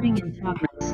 Recording in progress.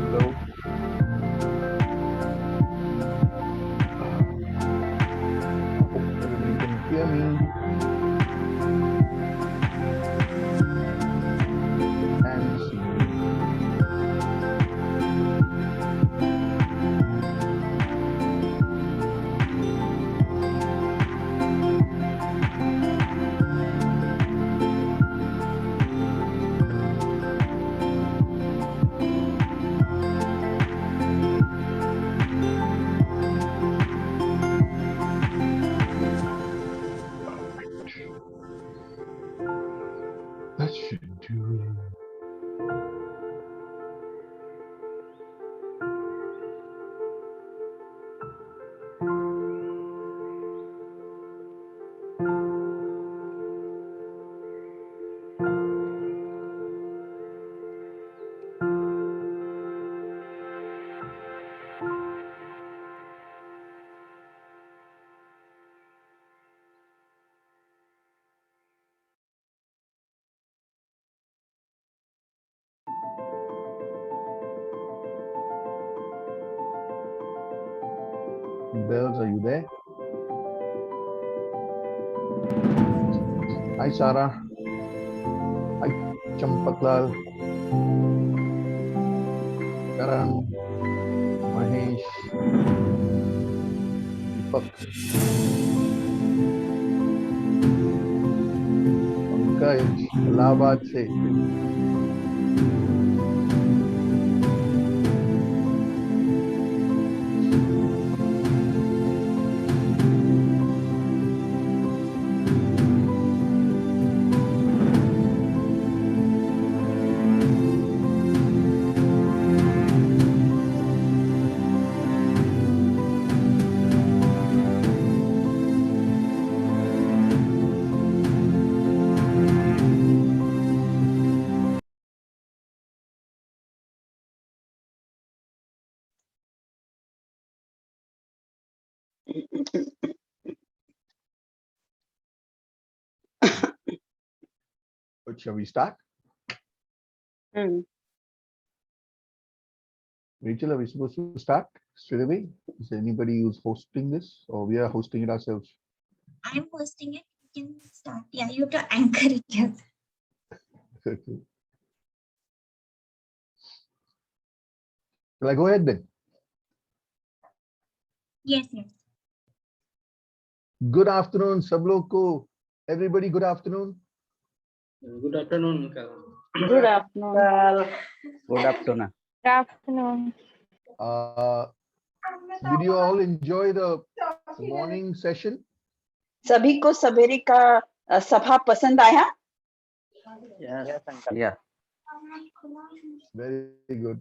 Hello. Hope everybody can hear me and see me. That should do it. Bells, are you there? Hi, Sarah. Hi, Champaklal. Karan, Mahesh, Deepak, Pankaj, Allahabad से. But shall we start? Rachel, are we supposed to start straight away? Is there anybody who's hosting this, or we are hosting it ourselves? I'm hosting it. can start. Yeah, you have to anchor it here. Shall I go ahead then? Yes, yes. Good afternoon, सब लोग को. Everybody, good afternoon. Good afternoon. Good afternoon. Good afternoon. Good afternoon. Did you all enjoy the morning session? सभी को सवेरे का सभा पसंद आया? Yes. Yeah. Very good.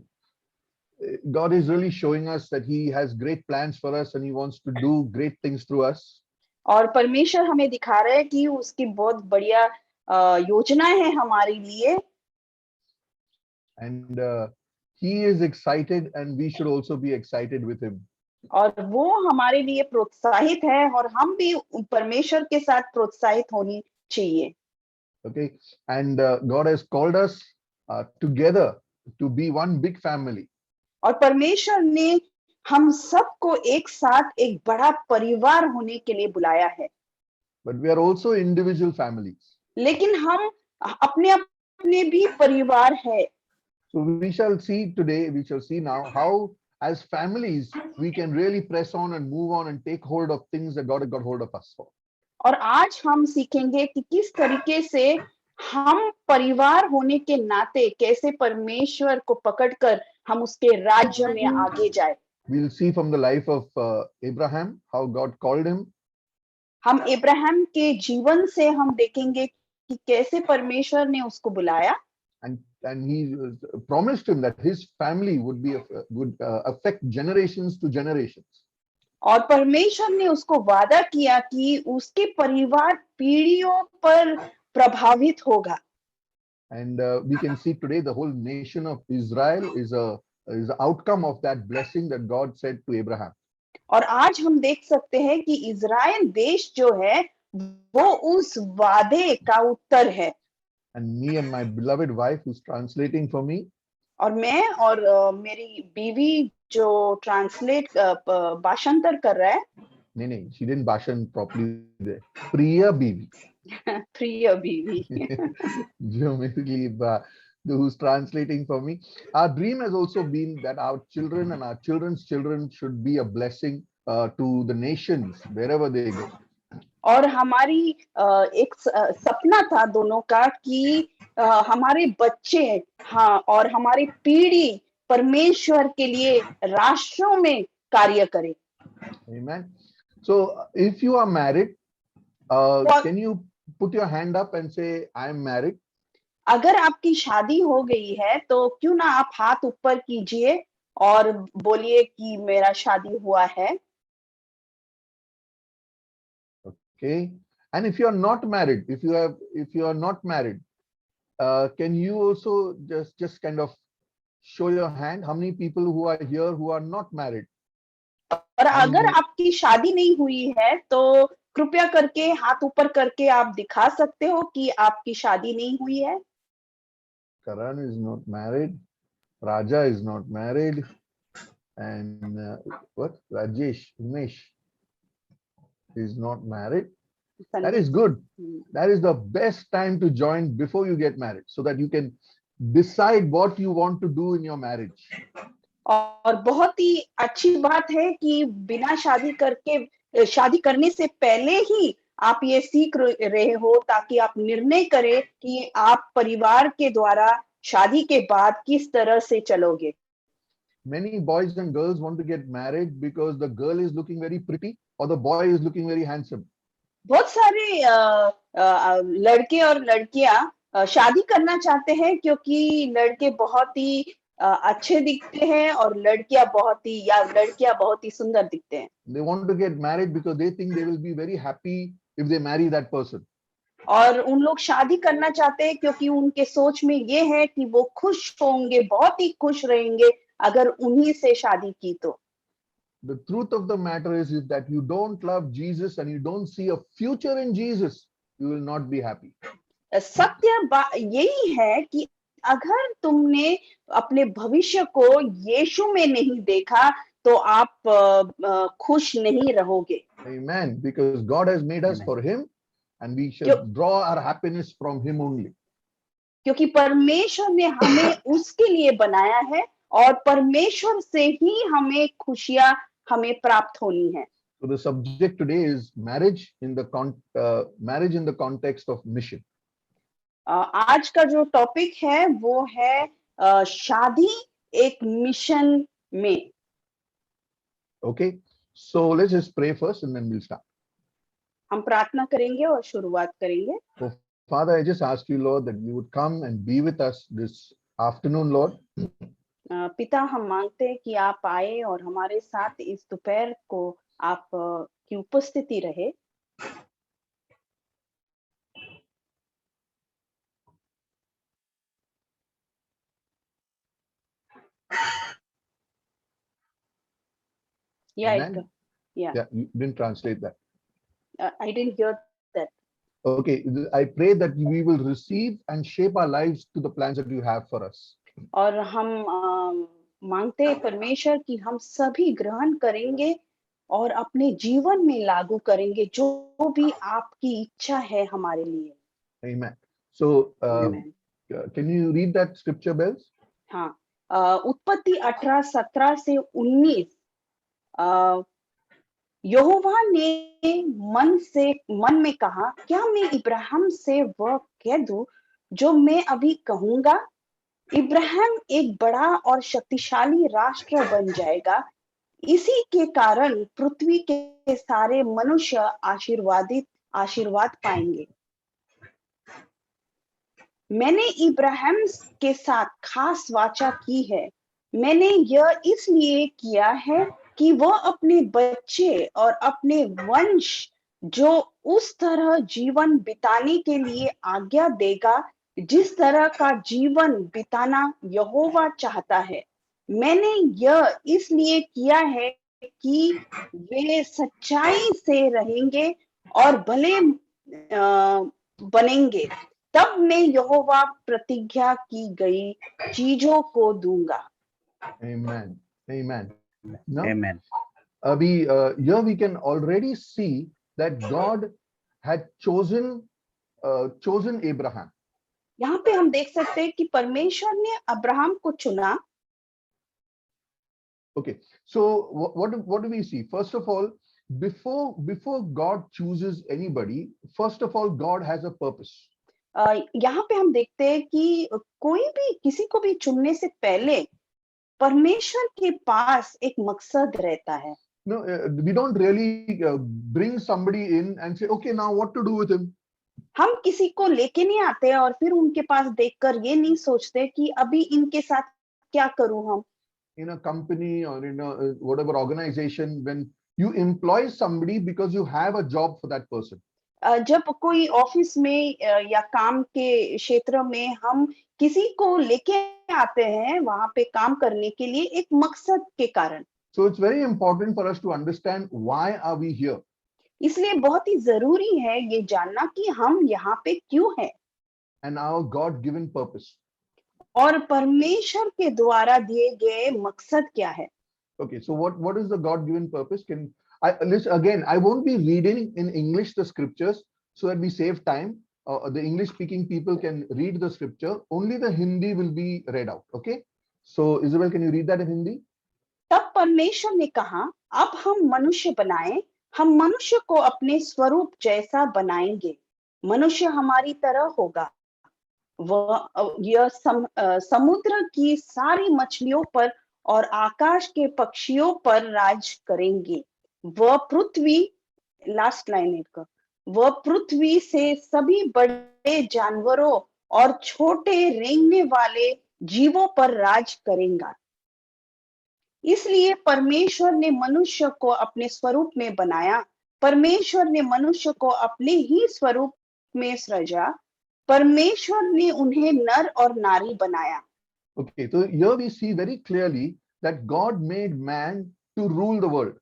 God is really showing us that He has great plans for us and He wants to do great things through us. और परमेश्वर हमें दिखा रहा है कि उसकी बहुत बढ़िया योजना है हमारे लिए. And He is excited and we should also be excited with Him. और वो हमारे लिए प्रोत्साहित है और हम भी परमेश्वर के साथ प्रोत्साहित होनी चाहिए. Okay. And God has called us together to be one big family. और परमेश्वर ने हम सबको एक साथ एक बड़ा परिवार होने के लिए बुलाया है. But we are also individual families. लेकिन हम अपने अपने भी परिवार है. So we shall see today, we shall see now how as families we can really press on and move on and take hold of things that God has got hold of us for. और आज हम सीखेंगे कि किस तरीके से हम परिवार होने के नाते कैसे परमेश्वर को पकड़कर हम उसके राज्य में आगे जाए. We'll see from the life of Abraham how God called him. हम इब्राहिम के जीवन से हम देखेंगे कि कैसे परमेश्वर ने उसको बुलाया. And He promised him that his family would affect generations to generations. और परमेश्वर ने उसको वादा किया कि उसके परिवार पीढ़ियों पर प्रभावित होगा. And we can see today the whole nation of Israel is a outcome of that blessing that God said to Abraham. और आज हम देख सकते हैं कि इज़राइल देश जो है वो उस वादे का उत्तर है. And me and my beloved wife who's translating for me. और मैं और मेरी बीवी जो ट्रांसलेट भाषांतर कर रहा है. नहीं, she didn't भाषण properly there. प्रिया बीवी. प्रिय बीवी. जो basically who's translating for me. Our dream has also been that our children and our children's children should be a blessing to the nations wherever they go. और हमारी एक सपना था दोनों का कि हमारे बच्चे हाँ और हमारी पीढ़ी परमेश्वर के लिए राष्ट्रों में कार्य करें. Amen. So if you are married, can you put your hand up and say I am married? अगर आपकी शादी हो गई है तो क्यों ना आप हाथ ऊपर कीजिए और बोलिए कि मेरा शादी हुआ है. Okay. And if you are not married, if you are not married, can you also just kind of show your hand? How many people who are here who are not married? और अगर आपकी शादी नहीं हुई है तो कृपया करके हाथ ऊपर करके आप दिखा सकते हो कि आपकी शादी नहीं हुई है. Karan is not married. Raja is not married. And Rajesh, Umesh is not married. That is good. That is the best time to join before you get married, so that you can decide what you want to do in your marriage. और बहुत ही अच्छी बात है कि बिना शादी करने से पहले ही आप ये सीख रहे हो ताकि आप निर्णय करें कि आप परिवार के द्वारा शादी के बाद किस तरह से चलोगे. Many boys and girls want to get married because the girl is looking very pretty or the boy is looking very handsome. बहुत सारे लड़के और लड़कियां शादी करना चाहते हैं क्योंकि लड़के बहुत ही अच्छे दिखते हैं और लड़कियां बहुत ही सुंदर दिखते हैं. They want to get married because they think they will be very happy if they marry that person. और उन लोग शादी करना चाहते हैं क्योंकि उनके सोच में ये है कि वो खुश होंगे, बहुत ही खुश रहेंगे अगर उन्हीं से शादी की तो. The truth of the matter is that you don't love Jesus and you don't see a future in Jesus, you will not be happy. सत्य यही है कि अगर तुमने अपने भविष्य को यीशु में नहीं देखा तो आप खुश नहीं रहोगे. Amen. Because God has made us for Him and we should draw our happiness from Him only. क्योंकि परमेश्वर ने हमें उसके लिए बनाया है और परमेश्वर से ही हमें खुशियां हमें प्राप्त होनी है। So the subject today is marriage in the context of mission. आज का जो टॉपिक है वो है शादी एक मिशन में। Okay, so let's just pray first and then we'll start. हम प्रार्थना करेंगे और शुरुआत करेंगे। So, Father, I just ask you, Lord, that you would come and be with us this afternoon, Lord. पिता, हम मांगते हैं कि आप आए और हमारे साथ इस दोपहर को आप की उपस्थिति रहे। Amen. Yeah. Yeah, you didn't translate that. I didn't hear that. Okay, I pray that we will receive and shape our lives to the plans that you have for us. और हम मांगते हैं परमेश्वर कि हम सभी ग्रहण करेंगे और अपने जीवन में लागू करेंगे जो भी आपकी इच्छा है हमारे लिए। Amen. So, Amen. can you read that scripture, Bells? हाँ, उत्पत्ति 18:17 से 19। यहोवा ने मन में कहा, क्या मैं इब्राहिम से वह कह दूं जो मैं अभी कहूंगा? इब्राहिम एक बड़ा और शक्तिशाली राष्ट्र बन जाएगा। इसी के कारण पृथ्वी के सारे मनुष्य आशीर्वाद पाएंगे। मैंने इब्राहिम के साथ खास वाचा की है। मैंने यह इसलिए किया है कि वह अपने बच्चे और अपने वंश जो उस तरह जीवन बिताने के लिए आज्ञा देगा जिस तरह का जीवन बिताना यहोवा चाहता है। मैंने यह इसलिए किया है कि वे सच्चाई से रहेंगे और भले बनेंगे। तब मैं यहोवा प्रतिज्ञा की गई चीजों को दूंगा। Amen. Amen. No? Amen. Here we can already see that God had chosen Abraham. यहाँ पे हम देख सकते हैं कि परमेश्वर ने अब्राहम को चुना। Okay, so what do we see? First of all, before God chooses anybody, first of all, God has a purpose. यहाँ पे हम देखते हैं कि कोई भी किसी को भी चुनने से पहले परमेश्वर के पास एक मकसद रहता है। No, we don't really bring somebody in and say, okay, now what to do with him? हम किसी को लेके नहीं आते और फिर उनके पास देखकर ये नहीं सोचते कि अभी इनके साथ क्या करूं हम। In a company or in a whatever organization, when you employ somebody because you have a job for that person. जब कोई ऑफिस में या काम के क्षेत्र में हम किसी को लेके आते हैं वहां पे काम करने के लिए एक मकसद के कारण। So it's very important for us to understand why are we here. इसलिए बहुत ही जरूरी है ये जानना कि हम यहाँ पे क्यों हैं। And our God-given purpose. और परमेश्वर के द्वारा दिए गए मकसद क्या है। Okay, so what is the God-given purpose? Listen, again, I won't be reading in English the scriptures so that we save time. The English-speaking people can read the scripture. Only the Hindi will be read out. Okay. So Isabel, can you read that in Hindi? तब परमेश्वर ने कहा, अब हम मनुष्य बनाएं, हम मनुष्य को अपने स्वरूप जैसा बनाएंगे। मनुष्य हमारी तरह होगा। यह समुद्र की सारी मछलियों पर और आकाश के पक्षियों पर राज करेंगे। वह पृथ्वी, लास्ट लाइन का, वह पृथ्वी से सभी बड़े जानवरों और छोटे रेंगने वाले जीवों पर राज करेगा। इसलिए परमेश्वर ने मनुष्य को अपने स्वरूप में बनाया। परमेश्वर ने मनुष्य को अपने ही स्वरूप में सृजा। परमेश्वर ने उन्हें नर और नारी बनाया। Okay, so here we see very clearly that God made man to rule the world.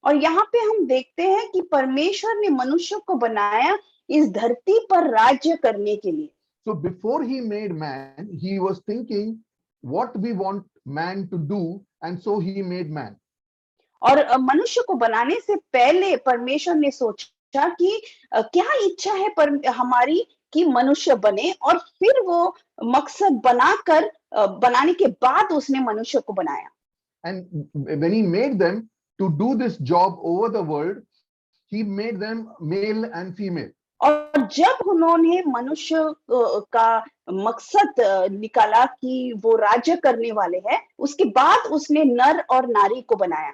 और यहाँ पे हम देखते हैं कि परमेश्वर ने मनुष्य को बनाया इस धरती पर राज्य करने के लिए। So before he made man, he was thinking what we want man to do, and so he made man. और मनुष्य को बनाने से पहले परमेश्वर ने सोचा पूछा कि क्या इच्छा है पर हमारी कि मनुष्य बने, और फिर वो मकसद बनाकर बनाने के बाद उसने मनुष्य को बनाया। And when he made them to do this job over the world, he made them male and female. और जब उन्होंने मनुष्य का मकसद निकाला कि वो राज्य करने वाले हैं, उसके बाद उसने नर और नारी को बनाया।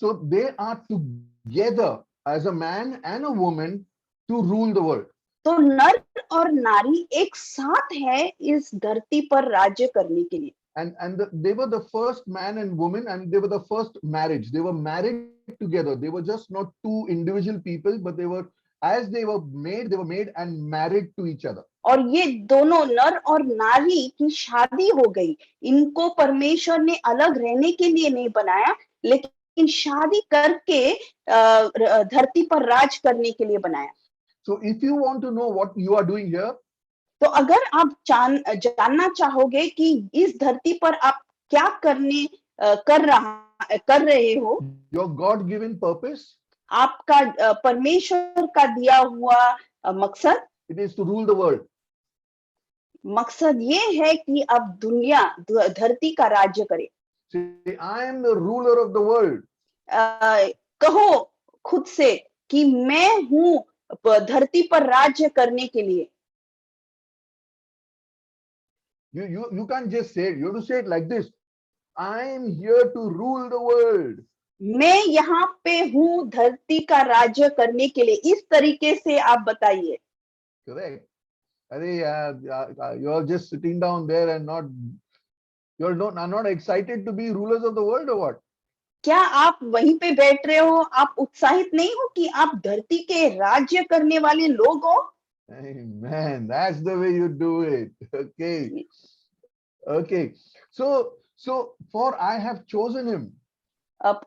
So they are together as a man and a woman to rule the world. तो नर और नारी एक साथ है इस धरती पर राज्य करने के लिए। And they were the first man and woman, and they were the first marriage. They were married together. They were just not two individual people, but they were, as they were made and married to each other. और ये दोनों नर और नारी की शादी हो गई। इनको परमेश्वर ने अलग रहने के लिए नहीं बनाया, लेकिन शादी करके धरती पर राज करने के लिए बनाया। So if you want to know what you are doing here, तो अगर आप जानना चाहोगे कि इस धरती पर आप क्या कर रहे हो, your God-given purpose, आपका परमेश्वर का दिया हुआ मकसद, it is to rule the world. मकसद ये है कि अब दुनिया धरती का राज्य करे। Say, I am the ruler of the world. कहो खुद से कि मैं हूं धरती पर राज्य करने के लिए। You can't just say it. You have to say it like this. I am here to rule the world. मैं यहाँ पे हूँ धरती का राज्य करने के लिए। इस तरीके से आप बताइए। Correct. You're just sitting down there and are not excited to be rulers of the world or what? क्या आप वहीं पे बैठ रहे हो? आप उत्साहित नहीं हो कि आप धरती के राज्य करने वाले लोग हो? Amen. That's the way you do it. Okay. So for I have chosen him. अब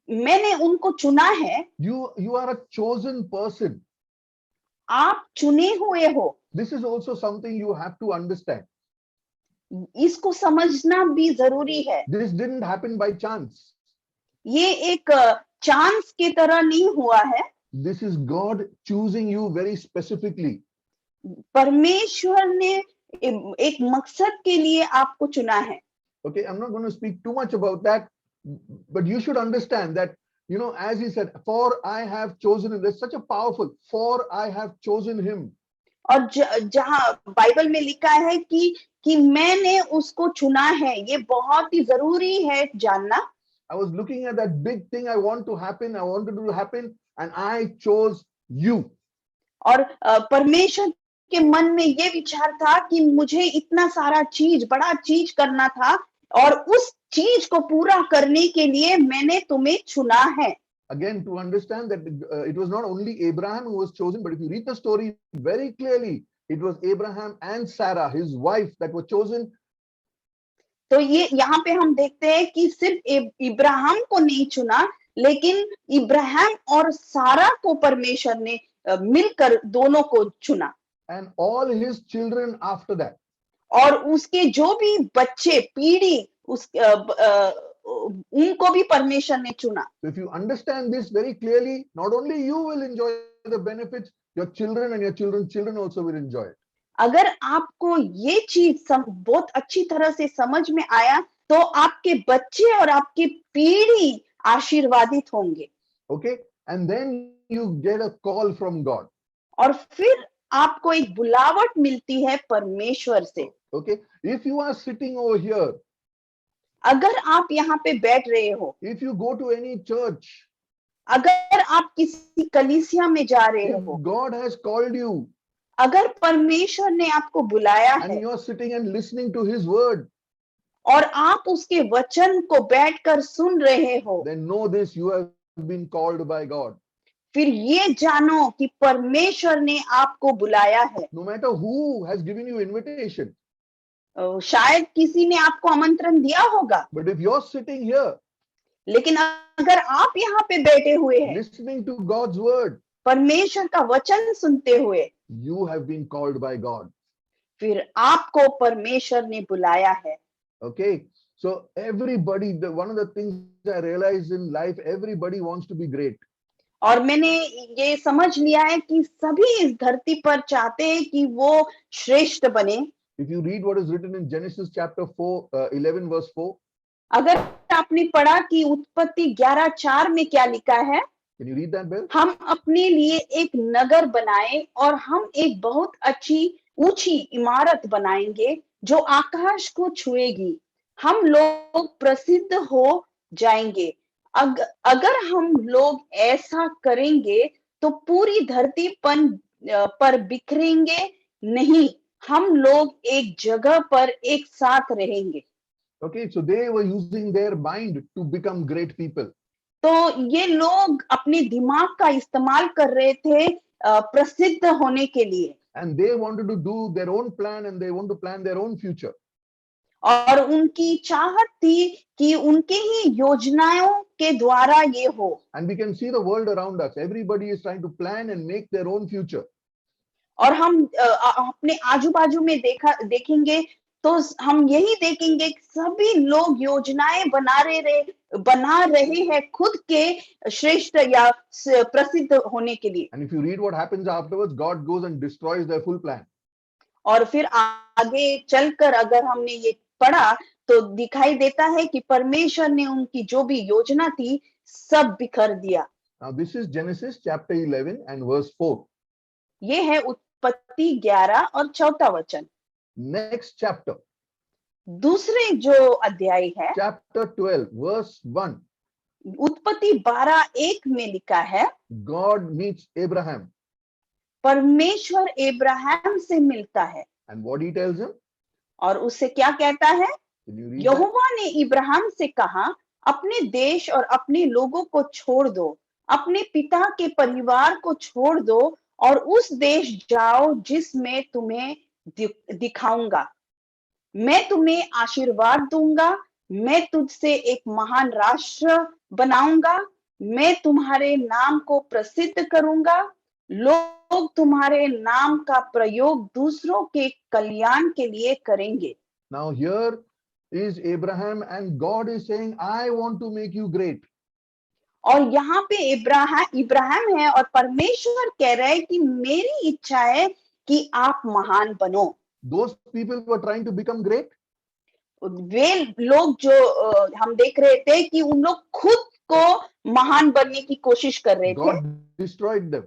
मैंने उनको चुना है। You are a chosen person. आप चुने हुए हो। This is also something you have to understand. इसको समझना भी जरूरी है। This didn't happen by chance. ये एक चांस की तरह नहीं हुआ है। This is God choosing you very specifically. परमेश्वर ने एक मकसद के लिए आपको चुना है। Okay, I'm not going to speak too much about that, but you should understand that, as he said, for I have chosen him. That's such a powerful, for I have chosen him. और जहाँ Bible में लिखा है कि मैंने उसको चुना है, ये बहुत ही जरूरी है जानना। I was looking at that big thing I wanted to happen, and I chose you. और परमेश्वर के मन में ये विचार था कि मुझे इतना सारा बड़ा चीज करना था, और उस चीज को पूरा करने के लिए मैंने तुम्हें चुना है। Again, to understand that it was not only Abraham who was chosen, but if you read the story very clearly, it was Abraham and Sarah, his wife, that were chosen. तो ये यहाँ पे हम देखते हैं कि सिर्फ इब्राहिम को नहीं चुना, लेकिन इब्राहिम और सारा को परमेश्वर ने मिलकर दोनों को चुना। And all his children after that. और उसके जो भी बच्चे पीढ़ी उनको भी परमेश्वर ने चुना। So if you understand this very clearly, not only you will enjoy the benefits, your children and your children's children also will enjoy it. अगर आपको ये चीज बहुत अच्छी तरह से समझ में आया, तो आपके बच्चे और आपकी पीढ़ी आशीर्वादित होंगे। Okay, and then you get a call from God. और फिर आपको एक बुलावट मिलती है परमेश्वर से। Okay, if you are sitting over here, अगर आप यहाँ पे बैठ रहे हो, if you go to any church, अगर आप किसी कलीसिया में जा रहे हो, if God has called you, अगर परमेश्वर ने आपको बुलाया and है you are sitting and listening to his word, और आप उसके वचन को बैठकर सुन रहे हो, then know this, you have been called by God. फिर ये जानो कि परमेश्वर ने आपको बुलाया है। No matter who has given you invitation, शायद किसी ने आपको आमंत्रण दिया होगा, but if you're sitting here, लेकिन अगर आप यहाँ पे बैठे हुए हैं, listening to God's word, परमेश्वर का वचन सुनते हुए, you have been called by God. फिर आपको परमेश्वर ने बुलाया है। Okay, so everybody, one of the things I realized in life, everybody wants to be great. और मैंने ये समझ लिया है कि सभी इस धरती पर चाहते हैं कि वो श्रेष्ठ बने। If you read what is written in Genesis chapter 4, 11 verse 4, अगर आपने पढ़ा कि उत्पत्ति 11:4 में क्या लिखा है, can you read that, Bill? हम अपने लिए एक नगर बनाए और हम एक बहुत अच्छी ऊंची इमारत बनाएंगे जो आकाश को छुएगी। हम लोग प्रसिद्ध हो जाएंगे। अगर हम लोग ऐसा करेंगे तो पूरी धरती पर बिखरेंगे नहीं, हम लोग एक जगह पर एक साथ रहेंगे। Okay, so they were using their mind to become great people. तो ये लोग अपने दिमाग का इस्तेमाल कर रहे थे प्रसिद्ध होने के लिए, And they wanted to do their own plan and they want to plan their own future. और उनकी चाहत थी कि उनके ही योजनाओं के द्वारा ये हो। And we can see the world around us. Everybody is trying to plan and make their own future. और हम अपने आजू बाजू में देखेंगे तो हम यही देखेंगे कि सभी लोग योजनाएं बना रहे हैं खुद के श्रेष्ठ या प्रसिद्ध होने के लिए। And if you read what happens afterwards, God goes and destroys their full plan. और फिर आगे चलकर अगर हमने ये पढ़ा तो दिखाई देता है कि परमेश्वर ने उनकी जो भी योजना थी सब बिखर दिया। Now this is Genesis chapter 11 and verse 4. ये है उत्पत्ति 11 और 4 वचन। Next chapter, दूसरे जो अध्याय है chapter 12 verse 1, उत्पत्ति 12:1 में लिखा है, God meets Abraham. परमेश्वर इब्राहिम से मिलता है And what he tells him? और उससे क्या कहता है? Can you read that? यहोवा ने इब्राहिम से कहा, अपने देश और अपने लोगों को छोड़ दो, अपने पिता के परिवार को छोड़ दो और उस देश जाओ जिसमें तुम्हें दिखाऊंगा। मैं तुम्हें आशीर्वाद दूंगा, मैं तुझसे एक महान राष्ट्र बनाऊंगा, मैं तुम्हारे नाम को प्रसिद्ध करूंगा, लोग तुम्हारे नाम का प्रयोग दूसरों के कल्याण के लिए करेंगे। Now here is Abraham and God is saying, I want to make you great. और यहाँ पे इब्राहिम है और परमेश्वर कह रहे हैं कि मेरी इच्छा है कि आप महान बनो। Those people were trying to become great. वे लोग जो हम देख रहे थे कि उन लोग खुद को महान बनने की कोशिश कर रहे थे। God destroyed them.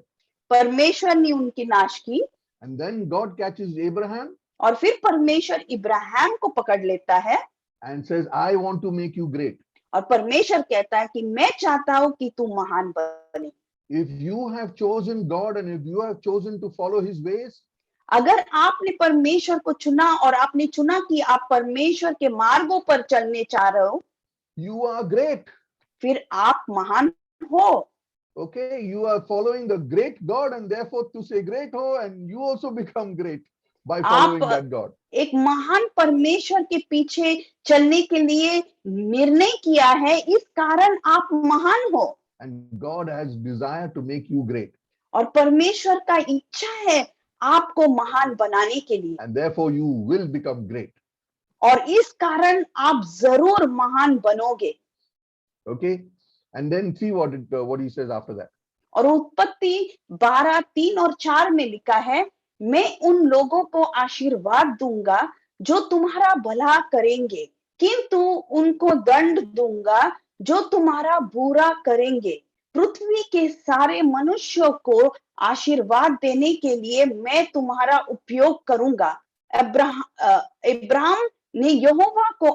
परमेश्वर ने उनकी नाश की। And then God catches Abraham और फिर परमेश्वर इब्राहिम को पकड़ लेता है and says, I want to make you great. और परमेश्वर कहता है कि मैं चाहता हूं कि तू महान बने। If you have chosen God and if you have chosen to follow his ways, अगर आपने परमेश्वर को चुना और आपने चुना कि आप परमेश्वर के मार्गों पर चलने चाह रहे हो, you are great. फिर आप महान हो। Okay, you are following the great God and therefore to say great ho and you also become great by following that God. एक महान परमेश्वर के पीछे चलने के लिए निर्णय किया है, इस कारण आप महान हो। And God has desire to make you great. और परमेश्वर का इच्छा है आपको महान बनाने के लिए। And therefore you will become great. और इस कारण आप जरूर महान बनोगे। Okay, and then see what he says after that. और उत्पत्ति 12:3 और 4 में लिखा है, मैं उन लोगों को आशीर्वाद दूंगा जो तुम्हारा भला करेंगे, किंतु उनको दंड दूंगा जो तुम्हारा बुरा करेंगे। पृथ्वी के सारे मनुष्यों को आशीर्वाद देने के लिए मैं तुम्हारा उपयोग करूंगा। इब्राहिम ने यहोवा को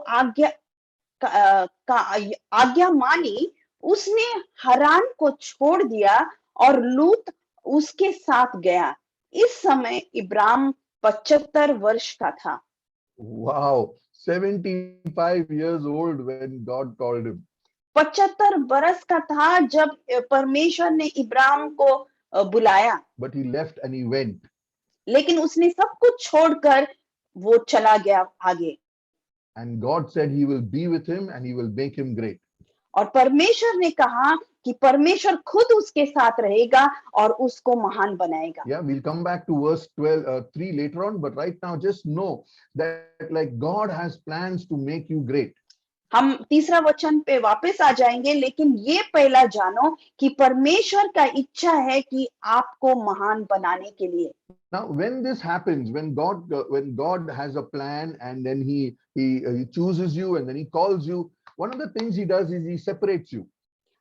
आज्ञा मानी, उसने हरान को छोड़ दिया और लूत उसके साथ गया। इस समय इब्राहिम 75 वर्ष का था। Wow, 75 years old when God called him. 75 बरस का था जब परमेश्वर ने इब्राहिम को बुलाया। But he left and he went. लेकिन उसने सब कुछ छोड़कर वो चला गया आगे। And God said he will be with him and he will make him great. और परमेश्वर ने कहा कि परमेश्वर खुद उसके साथ रहेगा और उसको महान बनाएगा। Yeah, we'll come back to verse 3 later on, but right now just know that like God has plans to make you great. हम तीसरा वचन पे वापस आ जाएंगे, लेकिन ये पहला जानो कि परमेश्वर का इच्छा है कि आपको महान बनाने के लिए। Now, when this happens, when God has a plan and then he chooses you and then he calls you, one of the things he does is he separates you.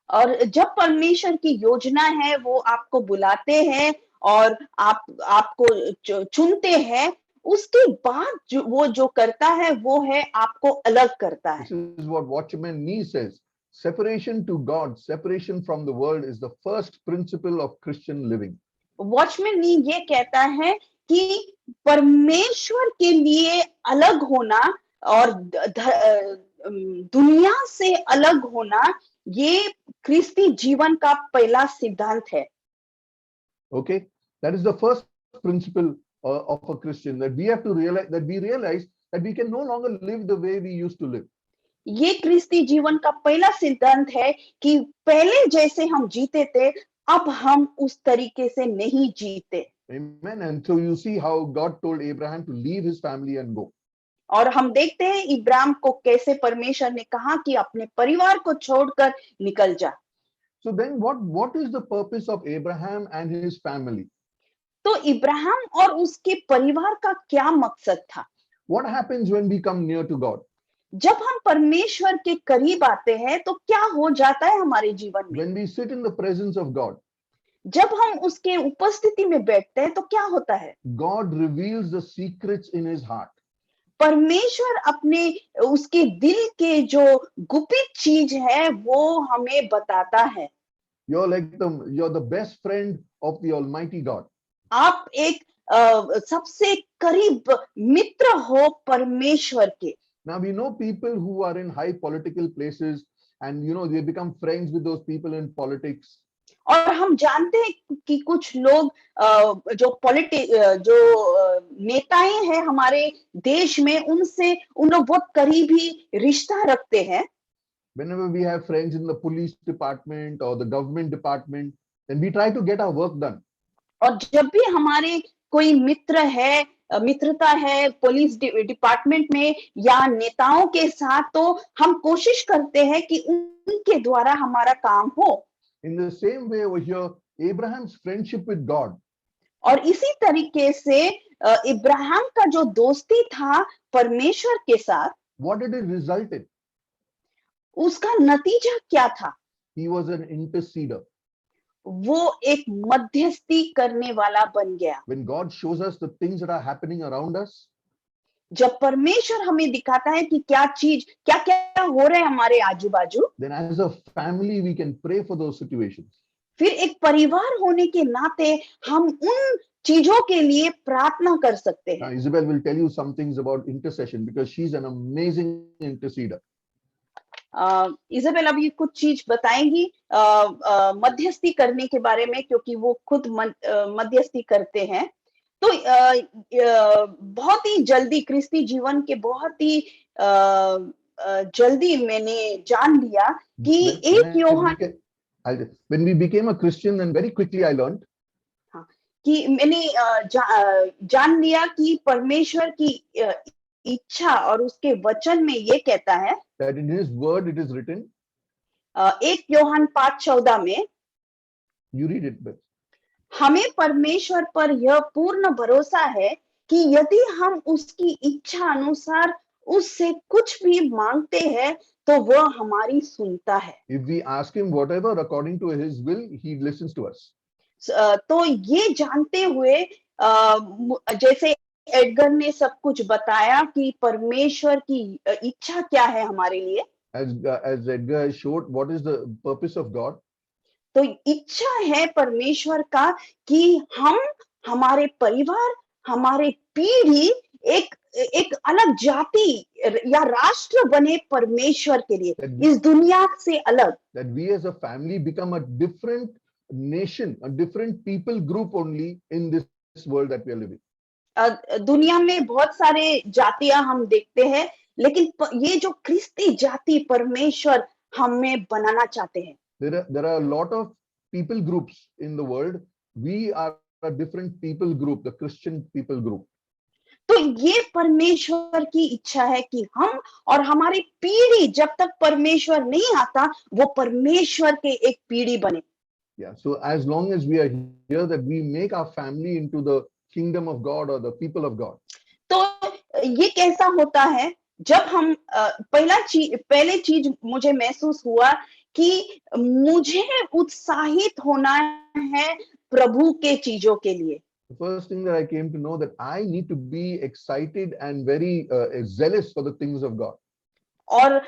और जब परमेश्वर की योजना है, वो आपको बुलाते हैं और आपको चुनते हैं, उसके बाद वो जो करता है वो है आपको अलग करता है। This is what Watchman Nee says. Separation to God, separation from the world is the first principle of Christian living. Watchman Nee ये कहता है कि परमेश्वर के लिए अलग होना और दुनिया से अलग होना, ये ख्रिस्ती जीवन का पहला सिद्धांत है। Okay, that is the first principle of a Christian, that we have to realize that we can no longer live the way we used to live. ये ख्रिस्ती जीवन का पहला सिद्धांत है कि पहले जैसे हम जीते थे, अब हम उस तरीके से नहीं जीते। Amen. And so you see how God told Abraham to leave his family and go. और हम देखते हैं इब्राहिम को कैसे परमेश्वर ने कहा कि अपने परिवार को छोड़कर निकल जा। So then what is the purpose of Abraham and his family? तो इब्राहिम और उसके परिवार का क्या मकसद था? What happens when we come near to God? जब हम परमेश्वर के करीब आते हैं तो क्या हो जाता है हमारे जीवन में? When we sit in the presence of God, जब हम उसके उपस्थिति में बैठते हैं तो क्या होता है? God reveals the secrets in his heart. परमेश्वर अपने उसके दिल के जो गुपित चीज है वो हमें बताता है। You're the best friend of the Almighty God. आप एक सबसे करीब मित्र हो परमेश्वर के। Now we know people who are in high political places and they become friends with those people in politics. और हम जानते हैं कि कुछ लोग जो नेताएं हैं हमारे देश में, उनसे उन लोग बहुत करीबी रिश्ता रखते हैं। Whenever we have friends in the police department or the government department, then we try to get our work done. और जब भी हमारे कोई मित्रता है पुलिस डिपार्टमेंट में या नेताओं के साथ, तो हम कोशिश करते हैं कि उनके द्वारा हमारा काम हो। In the same way over here, Abraham's friendship with God. और इसी तरीके से इब्राहिम का जो दोस्ती था परमेश्वर के साथ, What did it result in? उसका नतीजा क्या था? He was an interceder. वो एक मध्यस्थी करने वाला बन गया। When God shows us the things that are happening around us, जब परमेश्वर हमें दिखाता है कि क्या क्या हो रहा है हमारे आजू बाजू, then as a family we can pray for those situations. फिर एक परिवार होने के नाते हम उन चीजों के लिए प्रार्थना कर सकते हैं। Now, Isabel will tell you some things about intercession because she's an amazing interceder. Isabel अभी कुछ चीज बताएंगी मध्यस्थी करने के बारे में, क्योंकि वो खुद मध्यस्थी करते हैं। तो बहुत ही जल्दी ख्रिस्ती जीवन के बहुत ही जल्दी मैंने जान लिया कि एक यूहन्ना, when we became a Christian, then very quickly I learned कि मैंने जान लिया कि परमेश्वर की इच्छा और उसके वचन में ये कहता है that in his word it is written. 1 यूहन्ना 5:14 में, You read it, but हमें परमेश्वर पर यह पूर्ण भरोसा है कि यदि हम उसकी इच्छा अनुसार उससे कुछ भी मांगते हैं तो वह हमारी सुनता है। If we ask him whatever according to his will, he listens to us. तो ये जानते हुए जैसे एडगर ने सब कुछ बताया कि परमेश्वर की इच्छा क्या है हमारे लिए, As Edgar showed, what is the purpose of God? तो इच्छा है परमेश्वर का कि हम, हमारे परिवार, हमारे पीढ़ी एक अलग जाति या राष्ट्र बने परमेश्वर के लिए, इस दुनिया से अलग। That we as a family become a different nation, a different people group only in this world that we are living. दुनिया में बहुत सारे जातियां हम देखते हैं, लेकिन ये जो ख्रिस्ती जाति परमेश्वर हमें बनाना चाहते हैं। There are a lot of people groups in the world. We are a different people group, the Christian people group. तो ये परमेश्वर की इच्छा है कि हम और हमारी पीढ़ी जब तक परमेश्वर नहीं आता वो परमेश्वर के एक पीढ़ी बने। Yeah. So as long as we are here, that we make our family into the kingdom of God or the people of God. तो ये कैसा होता है जब हम पहले चीज मुझे महसूस हुआ कि मुझे उत्साहित होना है प्रभु के चीजों के लिए। The first thing that I came to know that I need to be excited and very zealous for the things of God. और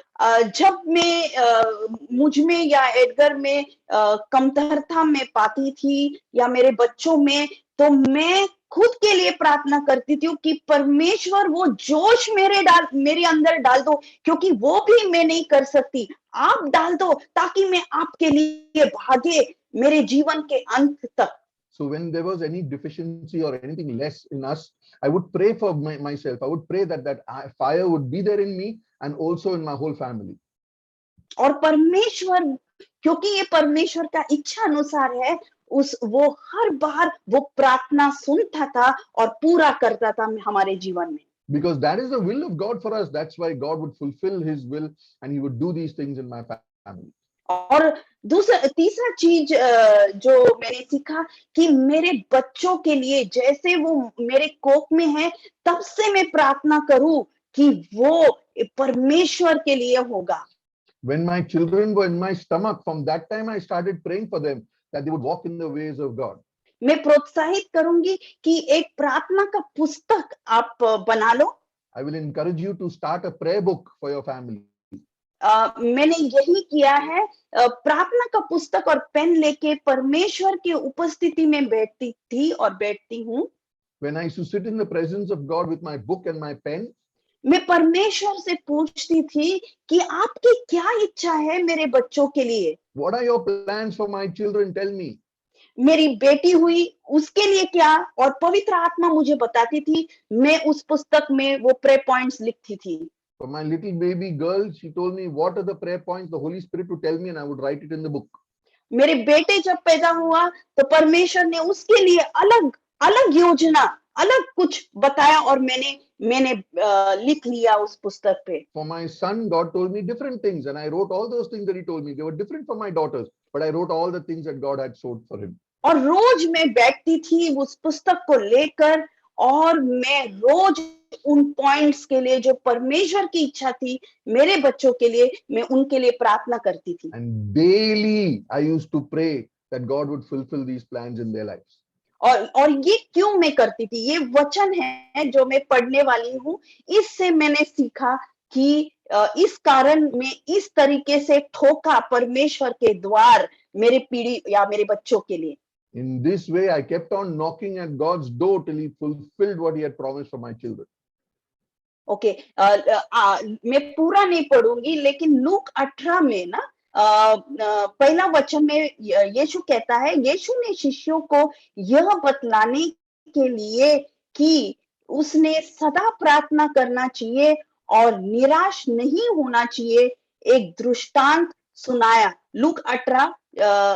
जब मैं मुझ में या एडगर में कमतरता में पाती थी या मेरे बच्चों में, तो मैं खुद के लिए प्रार्थना करती थी कि परमेश्वर वो जोश मेरे अंदर डाल दो, क्योंकि वो भी मैं नहीं कर सकती, आप डाल दो ताकि मैं आपके लिए भागे मेरे जीवन के अंत तक। So when there was any deficiency or anything less in us, I would pray for myself. I would pray that fire would be there in me and also in my whole family. और परमेश्वर, क्योंकि ये परमेश्वर का इच्छा अनुसार है, वो हर बार वो प्रार्थना सुनता था और पूरा करता था हमारे जीवन में। Because that is the will of God for us. That's why God would fulfill His will and He would do these things in my family. और तीसरा चीज जो मैंने सीखा कि मेरे बच्चों के लिए जैसे वो मेरे कोख में है, तब से मैं प्रार्थना करूं कि वो परमेश्वर के लिए होगा। When my children were in my stomach, from that time I started praying for them that they would walk in the ways of God. मैं प्रोत्साहित करूंगी कि एक प्रार्थना का पुस्तक आप बना लो। I will encourage you to start a prayer book for your family. मैंने यही किया है, प्रार्थना का पुस्तक और पेन लेके परमेश्वर की उपस्थिति में बैठती थी और बैठती हूँ। When I used to sit in the presence of God with my book and my pen, मैं परमेश्वर से पूछती थी कि आपकी क्या इच्छा है मेरे बच्चों के लिए। what are your plans for my children? Tell me. मेरी बेटी हुई उसके लिए क्या, और पवित्र आत्मा मुझे बताती थी, मैं उस पुस्तक में वो प्रेयर पॉइंट्स लिखती थी। For my little baby girl, she told me what are the prayer points, the Holy Spirit would tell me and I would write it in the book. मेरे बेटे जब पैदा हुआ तो परमेश्वर ने उसके लिए अलग अलग योजना, अलग कुछ बताया और मैंने लिख लिया उस पुस्तक पे। For my son, God told me different things and I wrote all those things that He told me. They were different for my daughters, but I wrote all the things that God had showed for him. और रोज मैं बैठती थी उस पुस्तक को लेकर और मैं रोज उन पॉइंट्स के लिए जो परमेश्वर की इच्छा थी मेरे बच्चों के लिए, मैं उनके लिए प्रार्थना करती थी। And daily I used to pray that God would fulfill these plans in their lives. और ये क्यों मैं करती थी, ये वचन है जो मैं पढ़ने वाली हूँ, इससे मैंने सीखा कि इस कारण मैं इस तरीके से ठोका परमेश्वर के द्वार मेरे पीढ़ी या मेरे बच्चों के लिए। In this way, I kept on knocking at God's door till He fulfilled what He had promised for my children. Okay, मैं पूरा नहीं पढ़ूंगी, लेकिन लूक 18 में ना पहला वचन में यीशु कहता है, यीशु ने शिष्यों को यह बतलाने के लिए कि उसने सदा प्रार्थना करना चाहिए और निराश नहीं होना चाहिए, एक दृष्टांत सुनाया। लूक 18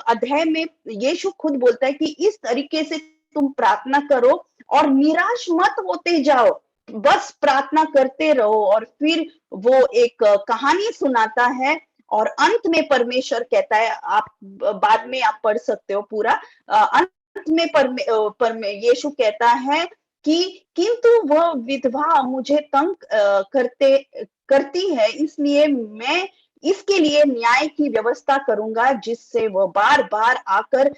अध्याय में यीशु खुद बोलता है कि इस तरीके से तुम प्रार्थना करो और निराश मत होते जाओ, बस प्रार्थना करते रहो। और फिर वो एक कहानी सुनाता है और अंत में परमेश्वर कहता है, आप बाद में आप पढ़ सकते हो पूरा, अंत में यीशु कहता है कि किंतु वह विधवा मुझे तंग करती है, इसलिए मैं इसके लिए न्याय की व्यवस्था करूंगा जिससे वह बार बार आकर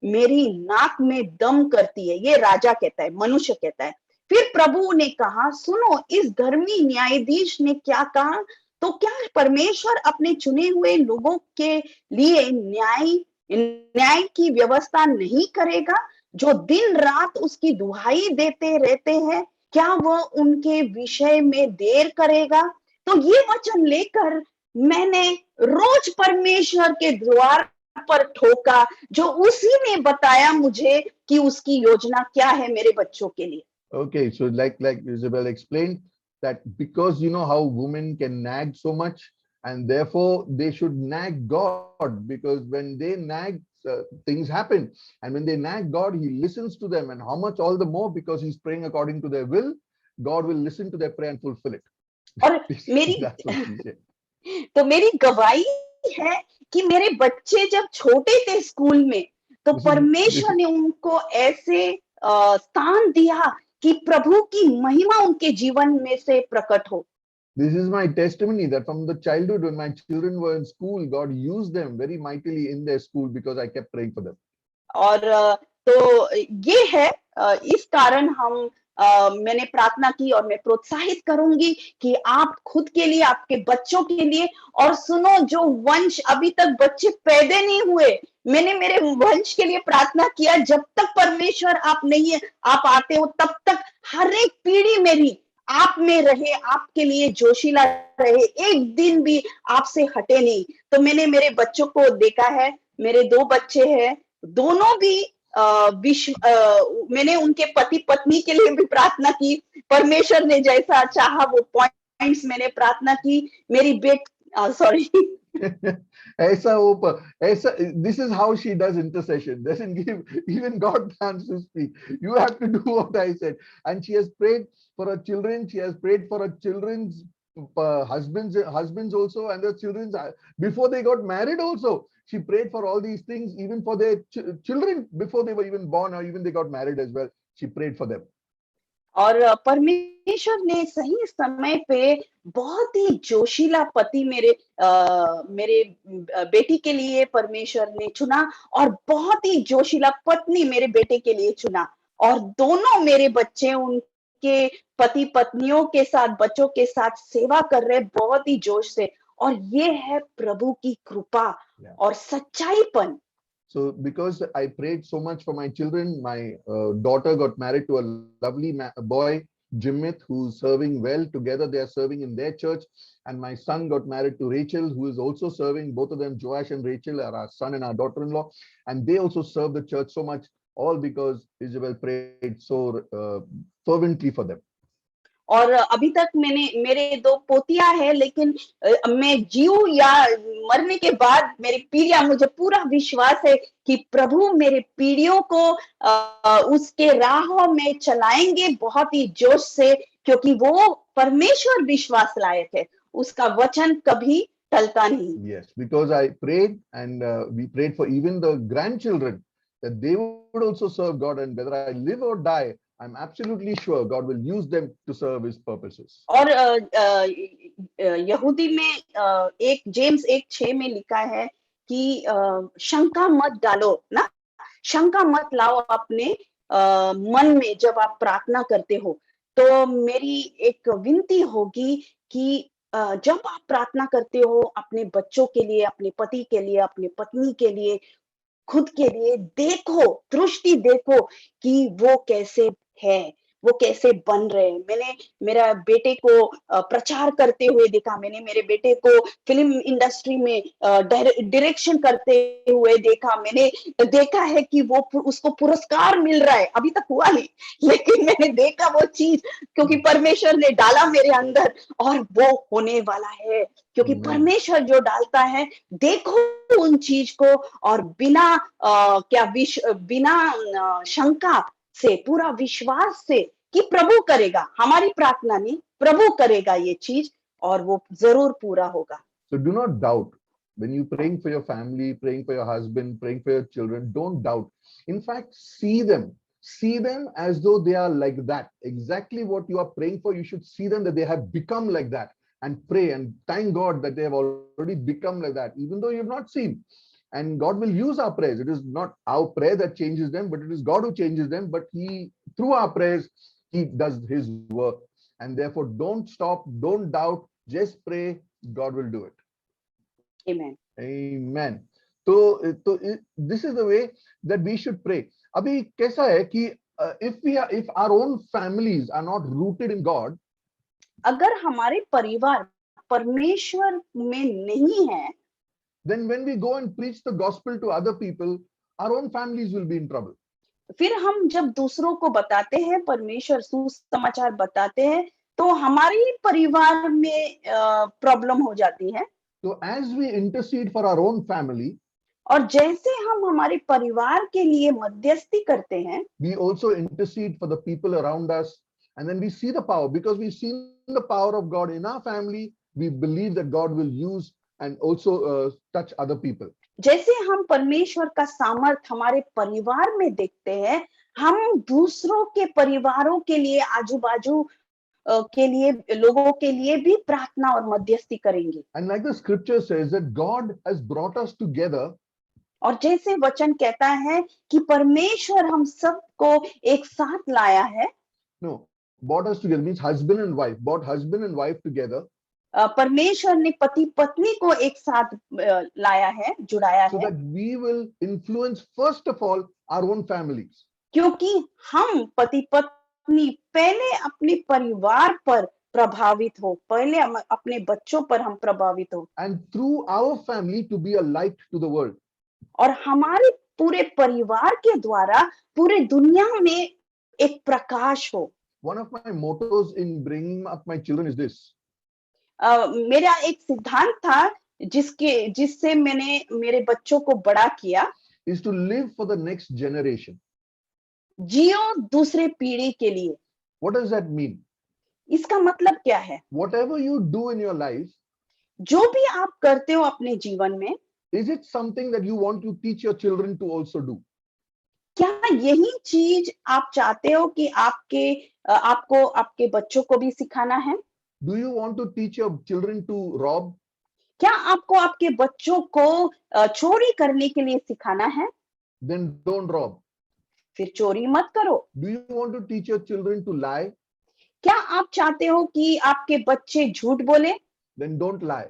मेरी नाक में दम करती है। ये राजा कहता है, मनुष्य कहता है। फिर प्रभु ने कहा, सुनो इस धर्मी न्यायाधीश ने क्या कहा, तो क्या परमेश्वर अपने चुने हुए लोगों के लिए न्याय की व्यवस्था नहीं करेगा, जो दिन रात उसकी दुहाई देते रहते हैं, क्या वह उनके विषय में देर करेगा? तो ये वचन लेकर मैंने रोज परमेश्वर के द्वार पर ठोका, जो उसी ने बताया मुझे कि उसकी योजना क्या है मेरे बच्चों के लिए। Okay, so like Isabel explained that because you know how women can nag so much, and therefore they should nag God, because when they nag, things happen, and when they nag God, He listens to them, and how much all the more because He's praying according to their will, God will listen to their prayer and fulfill it. और मेरी That's what she said. तो मेरी गवाही है कि मेरे बच्चे जब छोटे थे स्कूल में, तो This is- परमेश्वर ने उनको ऐसे स्थान दिया कि प्रभु की महिमा उनके जीवन में से प्रकट हो। This is my testimony that from the childhood, when my children were in school, God used them very mightily in their school because I kept praying for them. और तो ये है इस कारण हम मैंने प्रार्थना की और मैं प्रोत्साहित करूंगी कि आप खुद के लिए, आपके बच्चों के लिए, और सुनो जो वंश अभी तक बच्चे पैदा नहीं हुए, मैंने मेरे वंश के लिए प्रार्थना किया, जब तक परमेश्वर आप नहीं आप आते हो तब तक हर एक पीढ़ी मेरी आप में रहे, आपके लिए जोशीला रहे, एक दिन भी आपसे हटे नहीं। तो मैंने मेरे बच्चों को देखा है, मेरे 2 बच्चे हैं, दोनों भी मैंने उनके पति पत्नी के लिए भी प्रार्थना की, परमेश्वर ने जैसा चाहा वो पॉइंट्स मैंने प्रार्थना की। मेरी sorry This is how she does intercession. Doesn't give even God chance to speak. You have to do what I said. And she has prayed for her children. She has prayed for her children's husbands also, and their children before they got married also. She prayed for all these things, even for their children before they were even born, or even they got married as well. She prayed for them. और परमेश्वर ने सही समय पे बहुत ही जोशीला पति मेरे बेटी के लिए परमेश्वर ने चुना, और बहुत ही जोशीला पत्नी मेरे बेटे के लिए चुना, और दोनों मेरे बच्चे उनके पति पत्नियों के साथ, बच्चों के साथ सेवा कर रहे बहुत ही जोश से, और ये है प्रभु की कृपा और सच्चाईपन। So because I prayed so much for my children, my daughter got married to a lovely boy, Jimith, who's serving well. Together they are serving in their church. And my son got married to Rachel, who is also serving. Both of them, Joash and Rachel, are our son and our daughter-in-law. And they also serve the church so much, all because Isabel prayed so fervently for them. और अभी तक मेरे 2 पोतियां हैं, लेकिन मैं जीऊं या मरने के बाद मेरी पीढ़ियां, मुझे पूरा विश्वास है कि प्रभु मेरे पीढ़ियों को उसके राहों में चलाएंगे बहुत ही जोश से, क्योंकि वो परमेश्वर विश्वास लायक है, उसका वचन कभी टलता नहीं। Yes, because I prayed, and we prayed for even the grandchildren that they would also serve God, and whether I live or die, I'm absolutely sure God will use them to serve His purposes. और यहूदी में James 1:6 में लिखा है कि शंका मत डालो ना, शंका मत लाओ अपने मन में जब आप प्रार्थना करते हो। तो मेरी एक विनती होगी कि जब आप प्रार्थना करते हो अपने बच्चों के लिए, अपने पति के लिए, अपने पत्नी के लिए, खुद के लिए, देखो, दृष्टि देखो कि वो कैसे है, वो कैसे बन रहे हैं। मैंने मेरा बेटे को प्रचार करते हुए देखा, मैंने मेरे बेटे को फिल्म इंडस्ट्री में डायरेक्शन करते हुए देखा, मैंने देखा है कि वो उसको पुरस्कार मिल रहा है, अभी तक हुआ नहीं, लेकिन मैंने देखा वो चीज, क्योंकि परमेश्वर ने डाला मेरे अंदर, और वो होने वाला है, क्योंकि परमेश्वर जो डालता है, देखो उन चीज को, और बिना शंका से, पूरा विश्वास से कि प्रभु करेगा, हमारी प्रार्थना नहीं, प्रभु करेगा ये चीज, और वो जरूर पूरा होगा। So do not doubt when you praying for your family, praying for your husband, praying for your children. Don't doubt. In fact, see them as though they are like that. Exactly what you are praying for, you should see them that they have become like that, and pray and thank God that they have already become like that, even though you have not seen. And God will use our prayers. It is not our prayer that changes them, but it is God who changes them. But He, through our prayers, He does His work. And therefore, don't stop, don't doubt, just pray. God will do it. Amen. Amen. So this is the way that we should pray. Abhi kaisa hai ki if our own families are not rooted in God, अगर हमारे परिवार परमेश्वर में नहीं है, then when we go and preach the gospel to other people, our own families will be in trouble. फिर हम जब दूसरों को बताते हैं, परमेश्वर सुसमाचार बताते हैं, तो हमारे ही परिवार में प्रॉब्लम हो जाती है। So as we intercede for our own family, और जैसे हम हमारे परिवार के लिए मध्यस्थी करते हैं, we also intercede for the people around us, And then we see the power. Because we've seen the power of God in our family, we believe that God will use and also touch other people. जैसे हम परमेश्वर का सामर्थ हमारे परिवार में देखते हैं, हम दूसरों के परिवारों के लिए, आजू बाजू के लिए, लोगों के लिए भी प्रार्थना और मध्यस्थी करेंगे. And like the scripture says that God has brought us together. और जैसे वचन कहता है कि परमेश्वर हम सबको एक साथ लाया है. No, brought us together means husband and wife. Brought husband and wife together. परमेश्वर ने पति पत्नी को एक साथ लाया है, जुड़ाया so है. that we will influence first of all our own families. क्योंकि हम पति पत्नी पहले अपने परिवार पर प्रभावित हो, पहले हम अपने बच्चों पर हम प्रभावित हो. And through our family to be a light to the world. और हमारे पूरे परिवार के द्वारा पूरे दुनिया में एक प्रकाश हो. One of my mottos in bringing up my children is this. मेरा एक सिद्धांत था जिससे मैंने मेरे बच्चों को बड़ा किया. Is to live for the next generation. जियो दूसरे पीढ़ी के लिए. What does that mean? इसका मतलब क्या है? Whatever you do in your life, जो भी आप करते हो अपने जीवन में, is it something that you want to teach your children to also do? क्या यही चीज आप चाहते हो कि आपको आपके बच्चों को भी सिखाना है? Do you want to teach your children to rob? क्या आपको आपके बच्चों को चोरी करने के लिए सिखाना है? Then don't rob. फिर चोरी मत करो. Do you want to teach your children to lie? क्या आप चाहते हो कि आपके बच्चे झूठ बोले? Then don't lie.